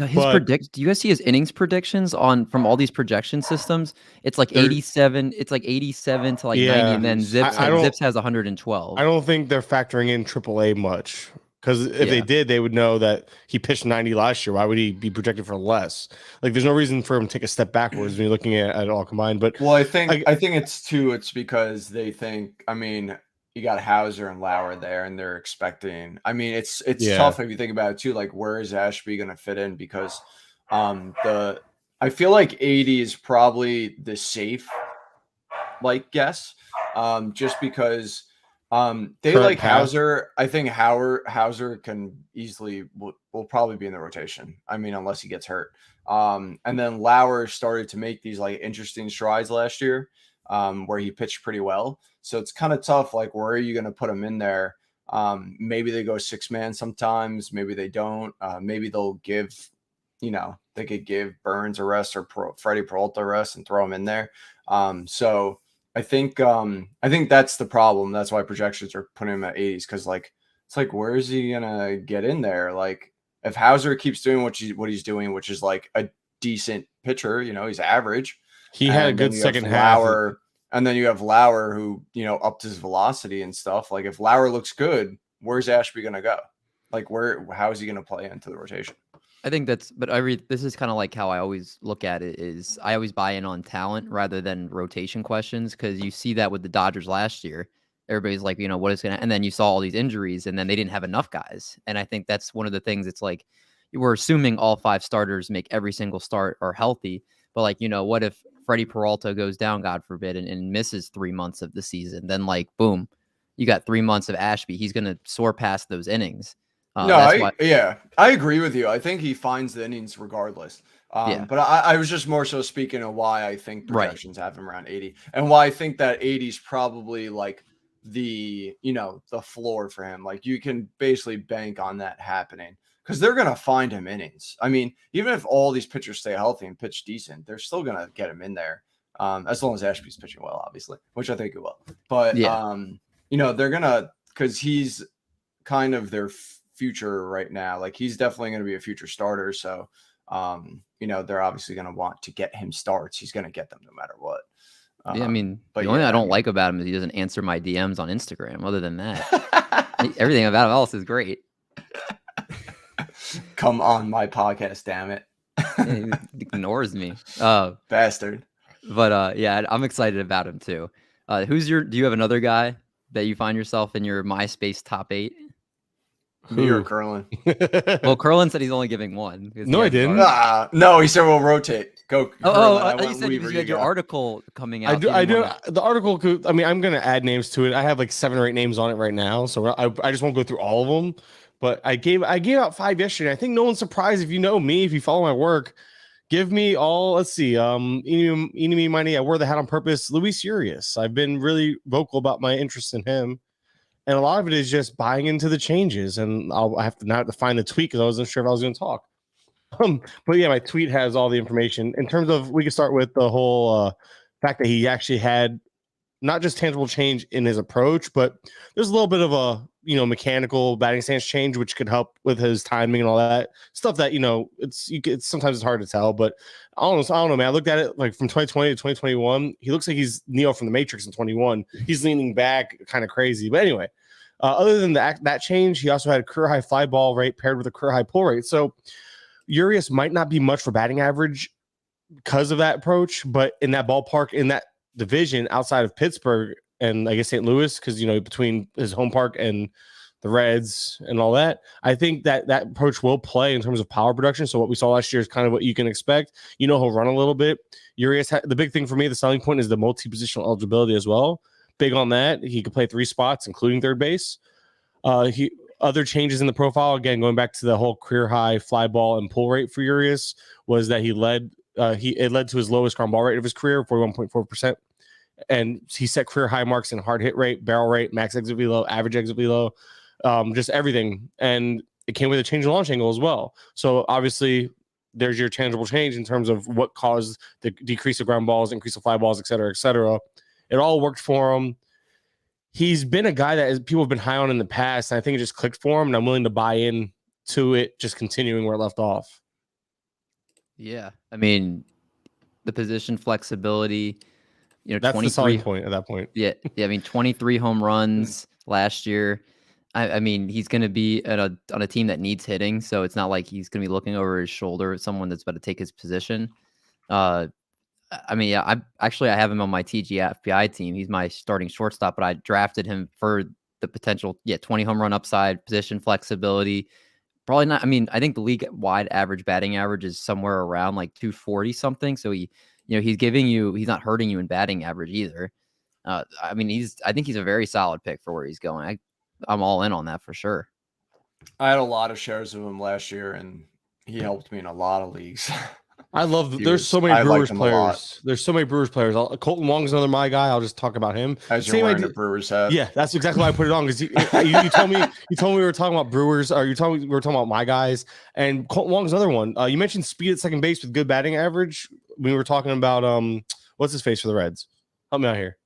you guys see his innings predictions from all these projection systems? It's like 87. It's like 87 to like 90, and then Zips has 112. I don't think they're factoring in AAA much because if they did, they would know that he pitched 90 last year. Why would he be projected for less? Like, there's no reason for him to take a step backwards when you're looking at it all combined. But I think it's because they think. I mean, you got Hauser and Lauer there, and they're expecting. I mean, it's tough if you think about it too. Like, where is Ashby going to fit in? Because I feel like 80 is probably the safe guess, just because they like Hauser. I think Hauser can easily will probably be in the rotation. I mean, unless he gets hurt. And then Lauer started to make these like interesting strides last year, where he pitched pretty well. So it's kind of tough. Like, where are you going to put him in there? Maybe they go 6-man sometimes. Maybe they don't. Maybe they'll give, they could give Burns a rest or Freddie Peralta a rest and throw him in there. So I think that's the problem. That's why projections are putting him at 80s. Cause it's like, where is he going to get in there? Like, if Hauser keeps doing what he's doing, which is like a decent pitcher, he's average. He had a good second half. And then you have Lauer who, upped his velocity and stuff. Like, if Lauer looks good, where's Ashby going to go? Like, how is he going to play into the rotation? I think this is kind of like how I always look at it is I always buy in on talent rather than rotation questions. Cause you see that with the Dodgers last year, everybody's like, what is going to, and then you saw all these injuries and then they didn't have enough guys. And I think that's one of the things. It's like, we're assuming all 5 starters make every single start are healthy, but like, what if Freddie Peralta goes down, God forbid, and misses 3 months of the season? Then like, boom, you got 3 months of Ashby. He's going to soar past those innings. I agree with you. I think he finds the innings regardless. But I was just more so speaking of why I think projections have him around 80 and why I think that 80 is probably like the floor for him. Like, you can basically bank on that happening because they're going to find him innings. I mean, even if all these pitchers stay healthy and pitch decent, they're still going to get him in there. As long as Ashby's pitching well, obviously, which I think he will. But, they're going to, because he's kind of their future right now. Like, he's definitely going to be a future starter. So, they're obviously going to want to get him starts. He's going to get them no matter what. I mean, but the only thing I don't like about him is he doesn't answer my DMs on Instagram. Other than that, everything about him else is great. Come on my podcast, damn it. He ignores me. Bastard. But I'm excited about him too. Do you have another guy that you find yourself in your MySpace top 8? Me or Kurland? Well, Kurland said he's only giving one. No, I didn't. No, he said we'll rotate. Go. I thought you said you had your article coming out. I do. The article. I mean, I'm going to add names to it. I have like 7 or 8 names on it right now, so I just won't go through all of them. But I gave out 5 yesterday. I think no one's surprised if you know me, if you follow my work. Give me all. Let's see. Eeny, Miny. I wore the hat on purpose. Luis Urias. I've been really vocal about my interest in him. And a lot of it is just buying into the changes. And I have to find the tweet because I wasn't sure if I was going to talk. But yeah, my tweet has all the information. In terms of, we can start with the whole fact that he actually had not just tangible change in his approach, but there's a little bit of a mechanical batting stance change, which could help with his timing and all that stuff. That it's sometimes it's hard to tell, but I don't know, man. I looked at it like from 2020 to 2021. He looks like he's Neo from the Matrix in 21. He's leaning back, kind of crazy. But anyway, other than that change, he also had a career high fly ball rate paired with a career high pull rate. So Urias might not be much for batting average because of that approach, but in that ballpark, in that division outside of Pittsburgh and I guess St. Louis, because between his home park and the Reds and all that, I think that approach will play in terms of power production. So what we saw last year is kind of what you can expect. He'll run a little bit. Urias, the big thing for me, the selling point is the multi-positional eligibility as well. Big on that. He could play 3 spots, including third base. Other changes in the profile, again, going back to the whole career high fly ball and pull rate for Urias, was that it led to his lowest ground ball rate of his career, 41.4%. And he set career high marks in hard hit rate, barrel rate, max exit velo, average exit velo, just everything. And it came with a change in launch angle as well. So obviously there's your tangible change in terms of what caused the decrease of ground balls, increase of fly balls, et cetera, et cetera. It all worked for him. He's been a guy that people have been high on in the past, and I think it just clicked for him, and I'm willing to buy in to it just continuing where it left off. Yeah. I mean, the position flexibility, that's the selling point at that point. Yeah. I mean, 23 home runs last year. I mean, he's going to be on a team that needs hitting, so it's not like he's going to be looking over his shoulder at someone that's about to take his position. I mean, yeah, I have him on my TGFPI team. He's my starting shortstop, but I drafted him for the potential, 20 home run upside, position flexibility. Probably not. I mean, I think the league wide average batting average is somewhere around like 240 something. So he's not hurting you in batting average either. I mean, I think he's a very solid pick for where he's going. I'm all in on that for sure. I had a lot of shares of him last year, and he helped me in a lot of leagues. I love there's so many Brewers players. There's so many Brewers players. Colton Wong's another my guy. I'll just talk about him. As you're wearing a Brewers hat. Yeah, that's exactly why I put it on, because you told me we were talking about Brewers, or we were talking about my guys, and Colton Wong's another one. You mentioned speed at second base with good batting average. We were talking about what's his face for the Reds? Help me out here.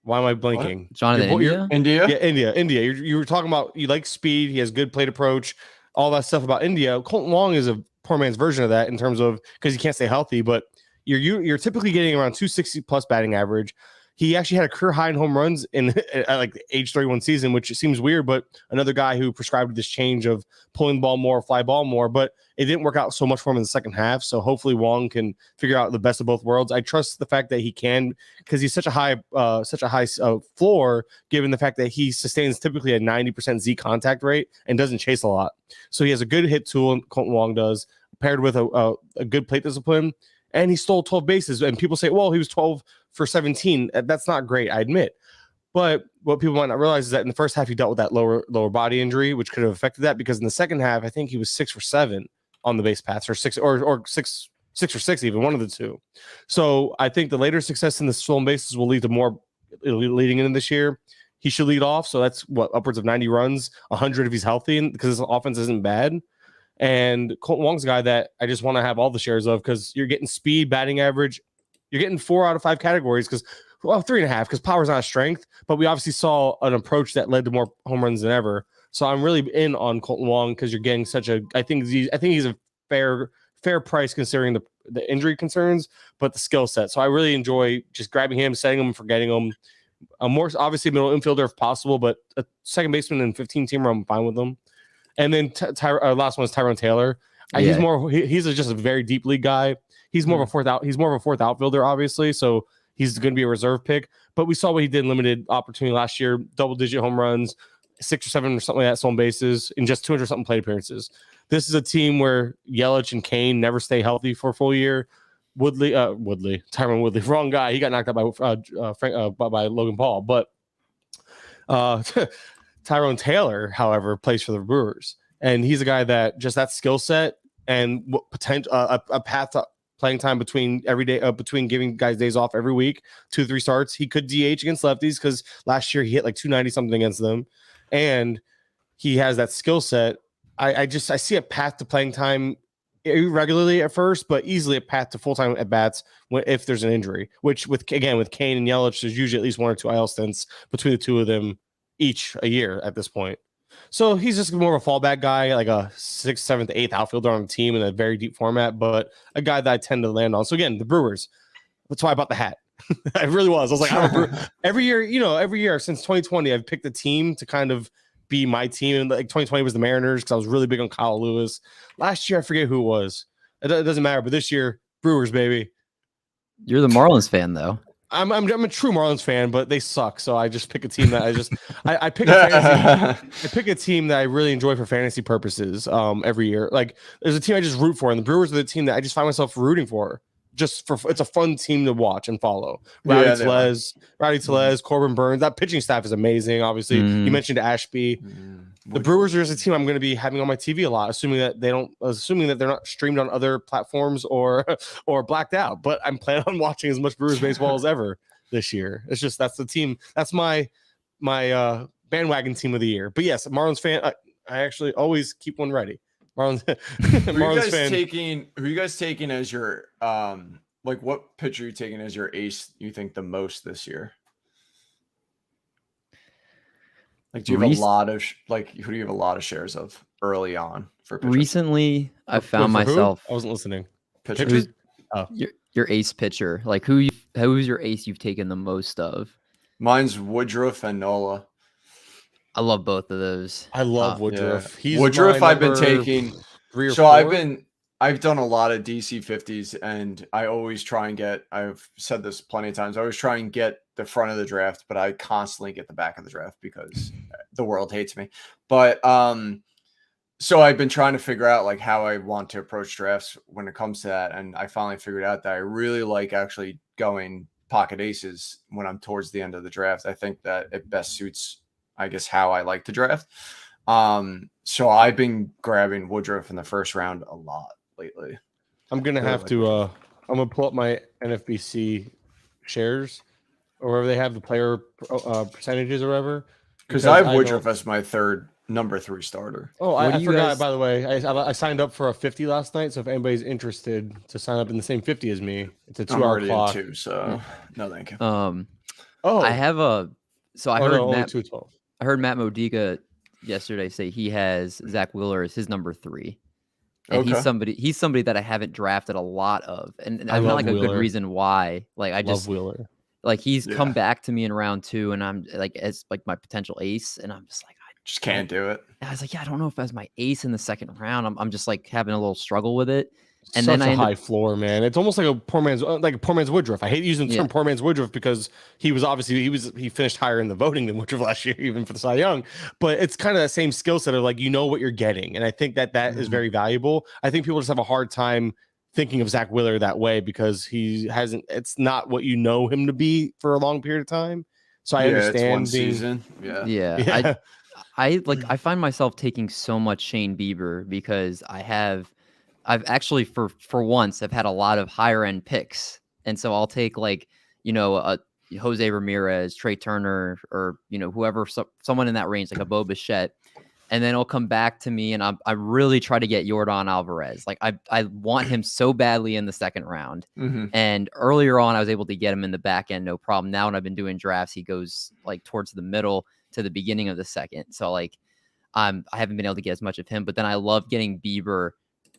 Why am I blanking? What? Jonathan India? Yeah, India. You were talking about, you like speed. He has good plate approach. All that stuff about India. Colton Wong is a poor man's version of that in terms of, because he can't stay healthy, but you're typically getting around 260 plus batting average. He actually had a career high in home runs in like the age 31 season, which seems weird, but another guy who prescribed this change of pulling the ball more, fly ball more, but it didn't work out so much for him in the second half. So hopefully Wong can figure out the best of both worlds. I trust the fact that he can, because he's such a high floor, given the fact that he sustains typically a 90% Z contact rate and doesn't chase a lot. So he has a good hit tool, Colton Wong does, paired with a good plate discipline. And he stole 12 bases. And people say, well, he was 12 for 17. That's not great, I admit. But what people might not realize is that in the first half, he dealt with that lower body injury, which could have affected that, because in the second half, I think he was 6 for 7 on the base paths, or 6 or 6 for 6, even one of the two. So I think the later success in the stolen bases will lead to more leading into this year. He should lead off. So that's upwards of 90 runs, 100 if he's healthy, because his offense isn't bad. And Colton Wong's a guy that I just want to have all the shares of, because you're getting speed, batting average. You're getting 4 out of 5 categories, 3.5, because power's not a strength. But we obviously saw an approach that led to more home runs than ever. So I'm really in on Colton Wong, because you're getting I think he's a fair price considering the injury concerns, but the skill set. So I really enjoy just grabbing him, setting him, and forgetting him. I'm more obviously middle infielder if possible, but a second baseman and 15-teamer, I'm fine with them. And then last one is Tyrone Taylor. He's just a very deep league guy. He's more of a fourth outfielder, obviously. So he's going to be a reserve pick. But we saw what he did in limited opportunity last year: double-digit home runs, 6 or 7 or something like that, stolen bases in just 200 something plate appearances. This is a team where Yelich and Kane never stay healthy for a full year. Tyron Woodley, wrong guy. He got knocked out by Logan Paul, but. Tyrone Taylor, however, plays for the Brewers, and he's a guy that just that skill set and potential a path to playing time between giving guys days off every week, 2-3 starts. He could DH against lefties, because last year he hit like 290 something against them, and he has that skill set. I see a path to playing time irregularly at first, but easily a path to full-time at bats if there's an injury, which with Kane and Yelich, there's usually at least 1 or 2 IL stints between the two of them each a year at this point. So he's just more of a fallback guy, like a 6th, 7th, 8th outfielder on the team in a very deep format, but a guy that I tend to land on. So again, the Brewers, that's why I bought the hat. I really was. I was like, I'm a Brewer. Every year since 2020, I've picked a team to kind of be my team. And like 2020 was the Mariners because I was really big on Kyle Lewis. Last year, I forget who it was. It doesn't matter. But this year, Brewers, baby. You're the Marlins fan, though. I'm a true Marlins fan, but they suck. So I just pick a team that I pick a fantasy. I pick a team that I really enjoy for fantasy purposes. Every year, like there's a team I just root for, and the Brewers are the team that I just find myself rooting for. It's a fun team to watch and follow. Rowdy Tellez, Corbin Burns. That pitching staff is amazing. Obviously, you mentioned Ashby. The Brewers are just a team I'm going to be having on my TV a lot, assuming that they're not streamed on other platforms or blacked out. But I'm planning on watching as much Brewers baseball as ever this year. It's just that's the team. That's my bandwagon team of the year. But yes, Marlins fan. I actually always keep one ready. Marlins. Marlins fan. Who are you guys taking as your like what pitcher are you taking as your ace you think the most this year? Like do you have a lot of who do you have a lot of shares of early on for pitchers? Recently I found myself I wasn't listening. Pitchers? Your ace pitcher. Like who's your ace you've taken the most of? Mine's Woodruff and Nola. I love both of those. I love Woodruff. Yeah. Woodruff I've been taking 3 or 4. I've done a lot of DC 50s and I always try and get, I've said this plenty of times, I always try and get the front of the draft, but I constantly get the back of the draft because the world hates me. But so I've been trying to figure out like how I want to approach drafts when it comes to that. And I finally figured out that I really like actually going pocket aces when I'm towards the end of the draft. I think that it best suits, I guess, how I like to draft. So I've been grabbing Woodruff in the first round a lot lately. I'm gonna have to I'm gonna pull up my NFBC shares or wherever they have the player percentages or whatever. Because I have Woodruff as my number 3 starter. Oh, I forgot, by the way. I signed up for a 50 last night, so if anybody's interested to sign up in the same 50 as me, it's a 2-hour clock. Too, so no thank you. I have a I heard Matt Modica yesterday say he has Zach Wheeler as his number 3. And he's somebody that I haven't drafted a lot of. And I feel like Wheeler. A good reason why. Like I just love Wheeler. Like he's come back to me in round 2 and I'm like as like my potential ace. And I'm just like I just can't do it. I was like, I don't know if as my ace in the second round. I'm just like having a little struggle with it. And Such then a high floor, man. It's almost like a poor man's Woodruff. I hate using the term poor man's Woodruff because he finished higher in the voting than Woodruff last year, even for the Cy Young. But it's kind of the same skill set of like what you're getting, and I think that is very valuable. I think people just have a hard time thinking of Zach Wheeler that way because he hasn't. It's not what you know him to be for a long period of time. So I understand. It's one season. Yeah. I find myself taking so much Shane Bieber because I've actually for once I've had a lot of higher end picks. And so I'll take Jose Ramirez, Trey Turner, or whoever, someone in that range, like a Bo Bichette. And then it'll come back to me and I really try to get Yordan Alvarez. Like I want him so badly in the second round. Mm-hmm. And earlier on I was able to get him in the back end, no problem. Now when I've been doing drafts, he goes like towards the middle to the beginning of the second. So like I haven't been able to get as much of him, but then I love getting Bieber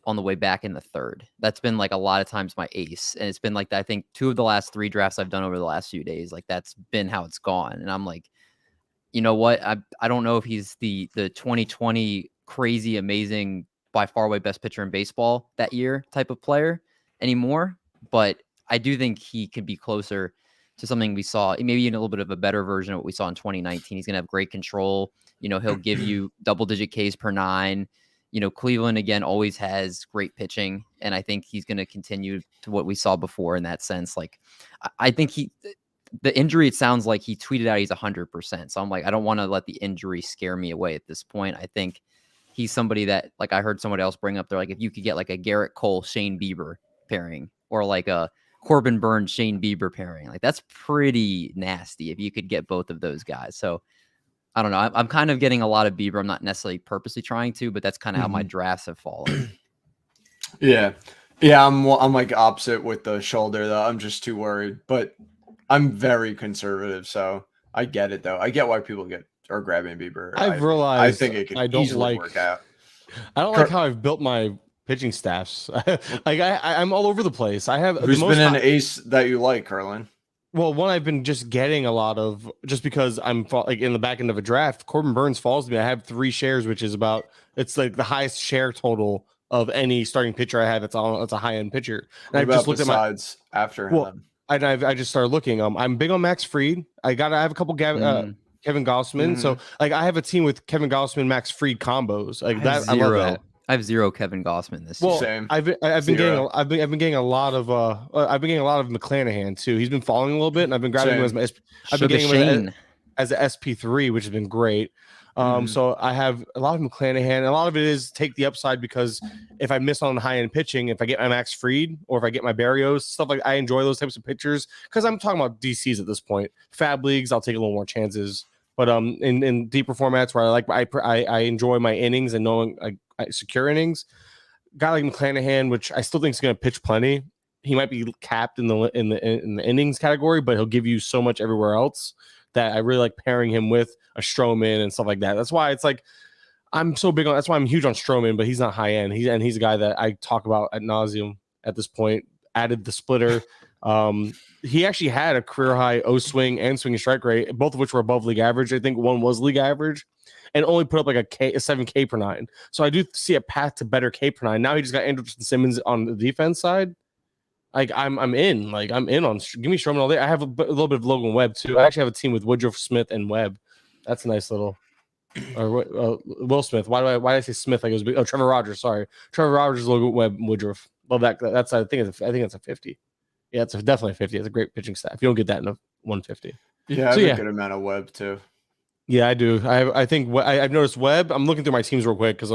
on the way back in the third. That's been like a lot of times my ace. And it's been like that. I think 2 of the last 3 drafts I've done over the last few days, like that's been how it's gone. And I'm like, you know what? I don't know if he's the 2020 crazy, amazing, by far away best pitcher in baseball that year type of player anymore. But I do think he could be closer to something we saw, maybe in a little bit of a better version of what we saw in 2019. He's going to have great control. He'll give you double-digit Ks per 9. Cleveland, again, always has great pitching, and I think he's going to continue to what we saw before in that sense. Like, I think the injury, it sounds like he tweeted out he's 100%. So I'm like, I don't want to let the injury scare me away at this point. I think he's somebody that, like I heard someone else bring up, they're like, if you could get like a Garrett Cole, Shane Bieber pairing, or like a Corbin Burns, Shane Bieber pairing, like that's pretty nasty if you could get both of those guys. So I don't know. I'm kind of getting a lot of Bieber. I'm not necessarily purposely trying to, but that's kind of how my drafts have fallen. Yeah. I'm like opposite with the shoulder though. I'm just too worried, but I'm very conservative, so I get it though. I get why people are grabbing Bieber. I've I realized think it could I don't easily like work out. I don't like how I've built my pitching staffs. Like I'm all over the place. I have Who's the most been an ace that you like, Kurland? well, one I've been just getting a lot of just because I'm like in the back end of a draft. Corbin Burns falls to me. I have 3 shares, which is about it's like the highest share total of any starting pitcher I have. It's a high end pitcher. And What I've just about looked at my besides after well, him? I just started looking. I'm big on Max Fried. I have a couple Kevin Gossman. So like I have a team with Kevin Gossman, Max Fried combos like that. I love that. I have 0 Kevin Gossman this year. Well, Same. I've been getting a lot of McClanahan too. He's been falling a little bit, and I've been grabbing him as I've been getting him as an SP3, which has been great. So I have a lot of McClanahan, and a lot of it is take the upside because if I miss on high end pitching, if I get my Max Fried or if I get my Barrios, stuff like I enjoy those types of pitchers because I'm talking about DCs at this point. Fab leagues, I'll take a little more chances. But in deeper formats where I enjoy my innings and knowing I secure innings. Guy like McClanahan, which I still think is going to pitch plenty. He might be capped in the innings category, but he'll give you so much everywhere else that I really like pairing him with a Stroman and stuff like that. That's why it's like I'm so big on. That's why I'm huge on Stroman, but he's not high end. He's a guy that I talk about ad nauseum at this point. Added the splitter. He actually had a career high O swing and swinging strike rate, both of which were above league average. I think one was league average. And only put up like a 7K per 9. So I do see a path to better K per 9. Now he just got Anderson Simmons on the defense side. Like I'm in. Like I'm in on. Give me Stroman all day. I have a little bit of Logan Webb too. I actually have a team with Woodruff, Smith, and Webb. That's a nice little. Or Will Smith. Why did I say Smith? Like it was big. Oh, Trevor Rogers. Sorry, Trevor Rogers, Logan Webb, Woodruff. Well, that's I think it's a 50. Yeah, it's definitely a 50. It's a great pitching staff. You don't get that in a 150. Yeah, I have a good amount of Webb too. Yeah, I do. I think I've noticed Webb. I'm looking through my teams real quick because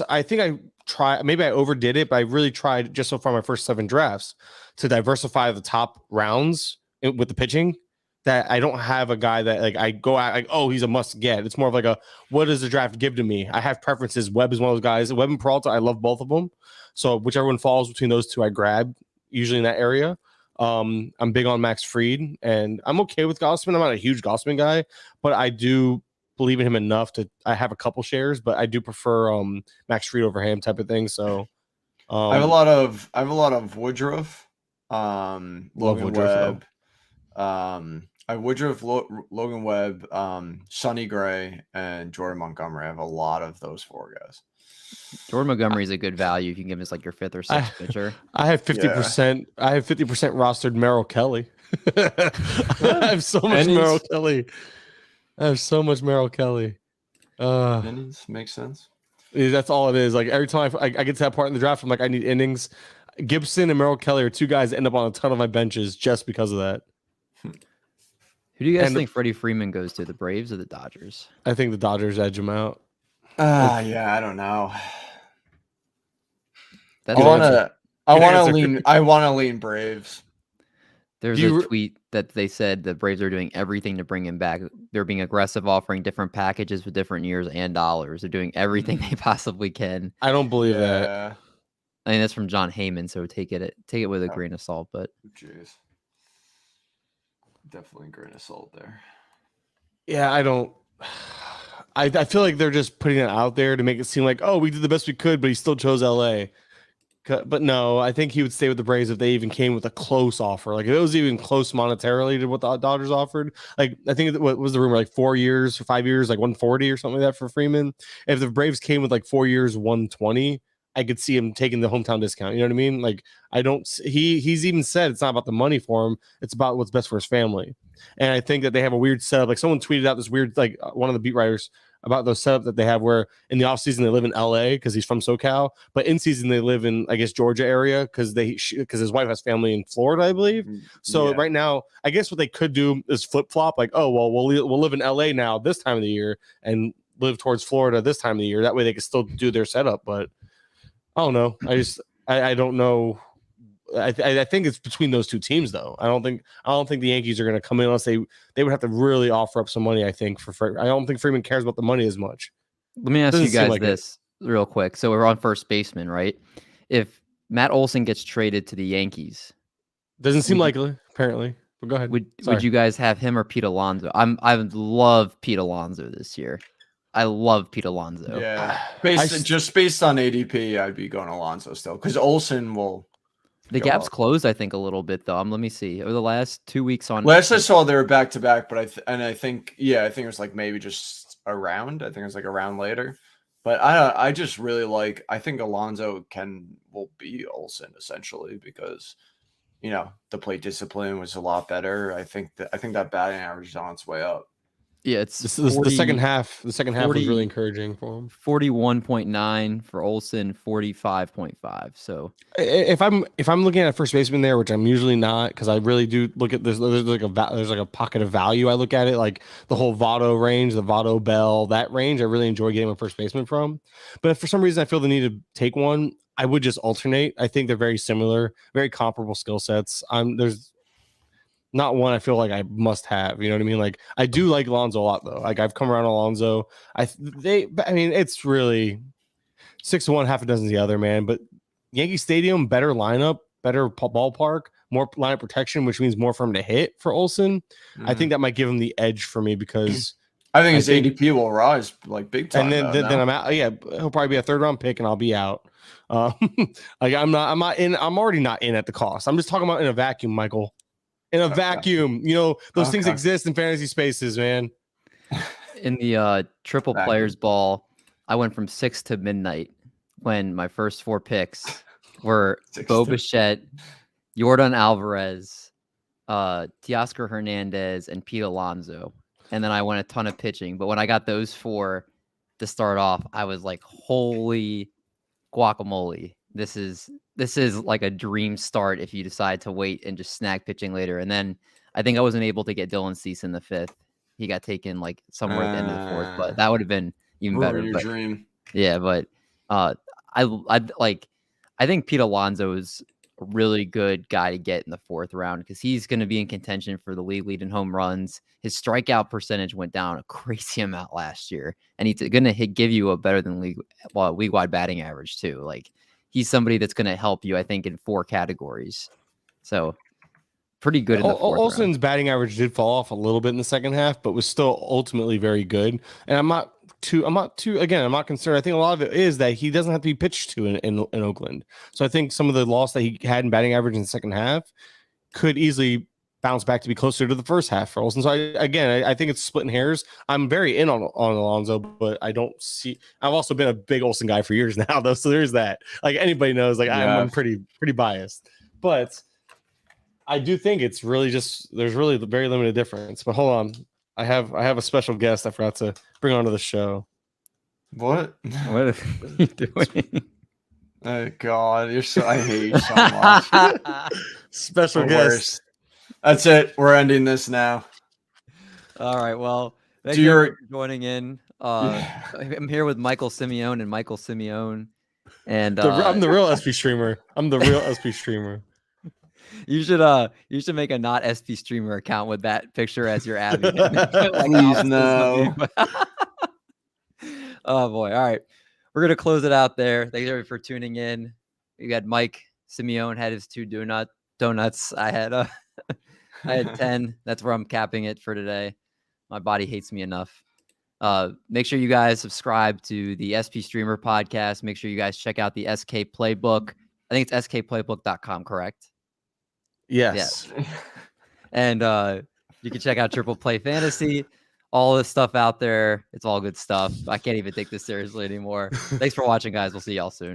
I think I overdid it, but I really tried just so far my first 7 drafts to diversify the top rounds with the pitching. That I don't have a guy that like I go out like, oh, he's a must get. It's more of like what does the draft give to me? I have preferences. Webb is one of those guys. Webb and Peralta, I love both of them. So whichever one falls between those two, I grab usually in that area. I'm big on Max Fried, and I'm okay with Gossman. I'm not a huge Gossman guy, but I do believe in him enough to. I have a couple shares, but I do prefer Max Fried over him type of thing. So I have a lot of Woodruff, Logan Webb, I Woodruff, Logan Webb, Sonny Gray, and Jordan Montgomery. I have a lot of those 4 guys. Jordan Montgomery is a good value if you can give him as like your 5th or 6th pitcher. I have 50%. I have 50% rostered Merrill Kelly. I have so much Merrill Kelly. Innings makes sense. That's all it is. Like every time I get to that part in the draft, I'm like, I need innings. Gibson and Merrill Kelly are 2 guys that end up on a ton of my benches just because of that. Who do you guys think Freddie Freeman goes to? The Braves or the Dodgers? I think the Dodgers edge him out. Yeah, I don't know. I want to lean Braves. There's a tweet that they said the Braves are doing everything to bring him back. They're being aggressive, offering different packages with different years and dollars. They're doing everything they possibly can. I don't believe that. I mean, that's from John Heyman, so take it with a grain of salt. But jeez, definitely a grain of salt there. Yeah, I don't. I feel like they're just putting it out there to make it seem like, oh, we did the best we could, but he still chose LA. But no, I think he would stay with the Braves if they even came with a close offer. Like if it was even close monetarily to what the Dodgers offered. Like I think what was the rumor, like 4 years or 5 years, like 140 or something like that for Freeman. If the Braves came with like 4 years, 120, I could see him taking the hometown discount. You know what I mean? Like I don't. He's even said it's not about the money for him. It's about what's best for his family. And I think that they have a weird setup. Like someone tweeted out this weird, like one of the beat writers about those setup that they have where in the offseason they live in LA because he's from SoCal, but in season they live in, I guess, Georgia area because his wife has family in Florida, I believe. So right now, I guess what they could do is flip flop, like, oh, well, we'll live in LA now this time of the year and live towards Florida this time of the year. That way they can still do their setup. But I don't know. I don't know. I think it's between those 2 teams, though. I don't think the Yankees are going to come in unless they would have to really offer up some money. I think I don't think Freeman cares about the money as much. Let me ask you guys this real quick. So we're on first baseman, right? if Matt Olson gets traded to the Yankees, Doesn't seem likely, apparently. But go ahead. would you guys have him or Pete Alonso? I love Pete Alonso this year. I love Pete Alonso. Yeah, just based on ADP, I'd be going Alonso still because Olsen will. The gap's closed, I think, a little bit though. Let me see. Over the last 2 weeks on. Last I saw, they were back to back, but I think it was like maybe just a round. I think it was like a round later. But I just really like. I think Alonso will be Olsen essentially because, the plate discipline was a lot better. I think that batting average is on its way up. Yeah, it's the second half. The second half was really encouraging for him. 41.9 for Olsen, 45.5. So if I'm looking at a first baseman there, which I'm usually not, because I really do look at this. There's like a pocket of value. I look at it like the whole Votto range, the Votto Bell, that range. I really enjoy getting a first baseman from. But if for some reason I feel the need to take one, I would just alternate. I think they're very similar, very comparable skill sets. There's not one I feel like I must have. You know what I mean? Like I do like Alonso a lot though. Like I've come around Alonso. It's really 6-1, half a dozen the other, man. But Yankee Stadium, better lineup, better ballpark, more lineup protection, which means more for him to hit for Olsen. I think that might give him the edge for me because I think his ADP will rise like big time. And then I'm out. Yeah, he'll probably be a 3rd round pick, and I'll be out. Like I'm already not in at the cost. I'm just talking about in a vacuum, Michael. In a vacuum, those things exist in fantasy spaces, man. In the triple players ball, I went from 6 to midnight when my first 4 picks were Bo Bichette, Yordan Alvarez, Teoscar Hernandez, and Pete Alonso. And then I went a ton of pitching. But when I got those 4 to start off, I was like, holy guacamole. This is like a dream start if you decide to wait and just snag pitching later. And then I think I wasn't able to get Dylan Cease in the 5th. He got taken like somewhere at the end of the 4th, but that would have been even better. Your dream. Yeah, but I think Pete Alonso is a really good guy to get in the 4th round because he's going to be in contention for the league lead in home runs. His strikeout percentage went down a crazy amount last year, and he's going to give you a better than league-wide batting average too. Like he's somebody that's going to help you, I think, in 4 categories. So pretty good in the 4th Olsen's round. batting average did fall off a little bit in the second half, but was still ultimately very good. And I'm not concerned. I think a lot of it is that he doesn't have to be pitched to in Oakland. So I think some of the loss that he had in batting average in the second half could easily bounce back to be closer to the first half for Olsen. So I think it's splitting hairs. I'm very in on Alonso, but I've also been a big Olsen guy for years now, though. So there's that. Like anybody knows, like I'm pretty biased, but I do think it's really there's really very limited difference. But hold on, I have a special guest I forgot to bring onto the show. What? What are you doing? Oh God, I hate you so much. Special guest. Worst. That's it. We're ending this now. All right. Well, thank you for joining in. I'm here with Michael Simeone and Michael Simeone. And I'm the real SP streamer. You should make a not SP streamer account with that picture as your admin. Please no. Oh boy. All right. We're gonna close it out there. Thanks everybody for tuning in. We had Mike Simeone had his 2 donuts. I had 10. That's where I'm capping it for today. My body hates me enough. Make sure you guys subscribe to the SP Streamer podcast. Make sure you guys check out the SK Playbook. I think it's skplaybook.com, correct? Yes. Yeah. And you can check out Triple Play Fantasy. All this stuff out there. It's all good stuff. I can't even take this seriously anymore. Thanks for watching, guys. We'll see y'all soon.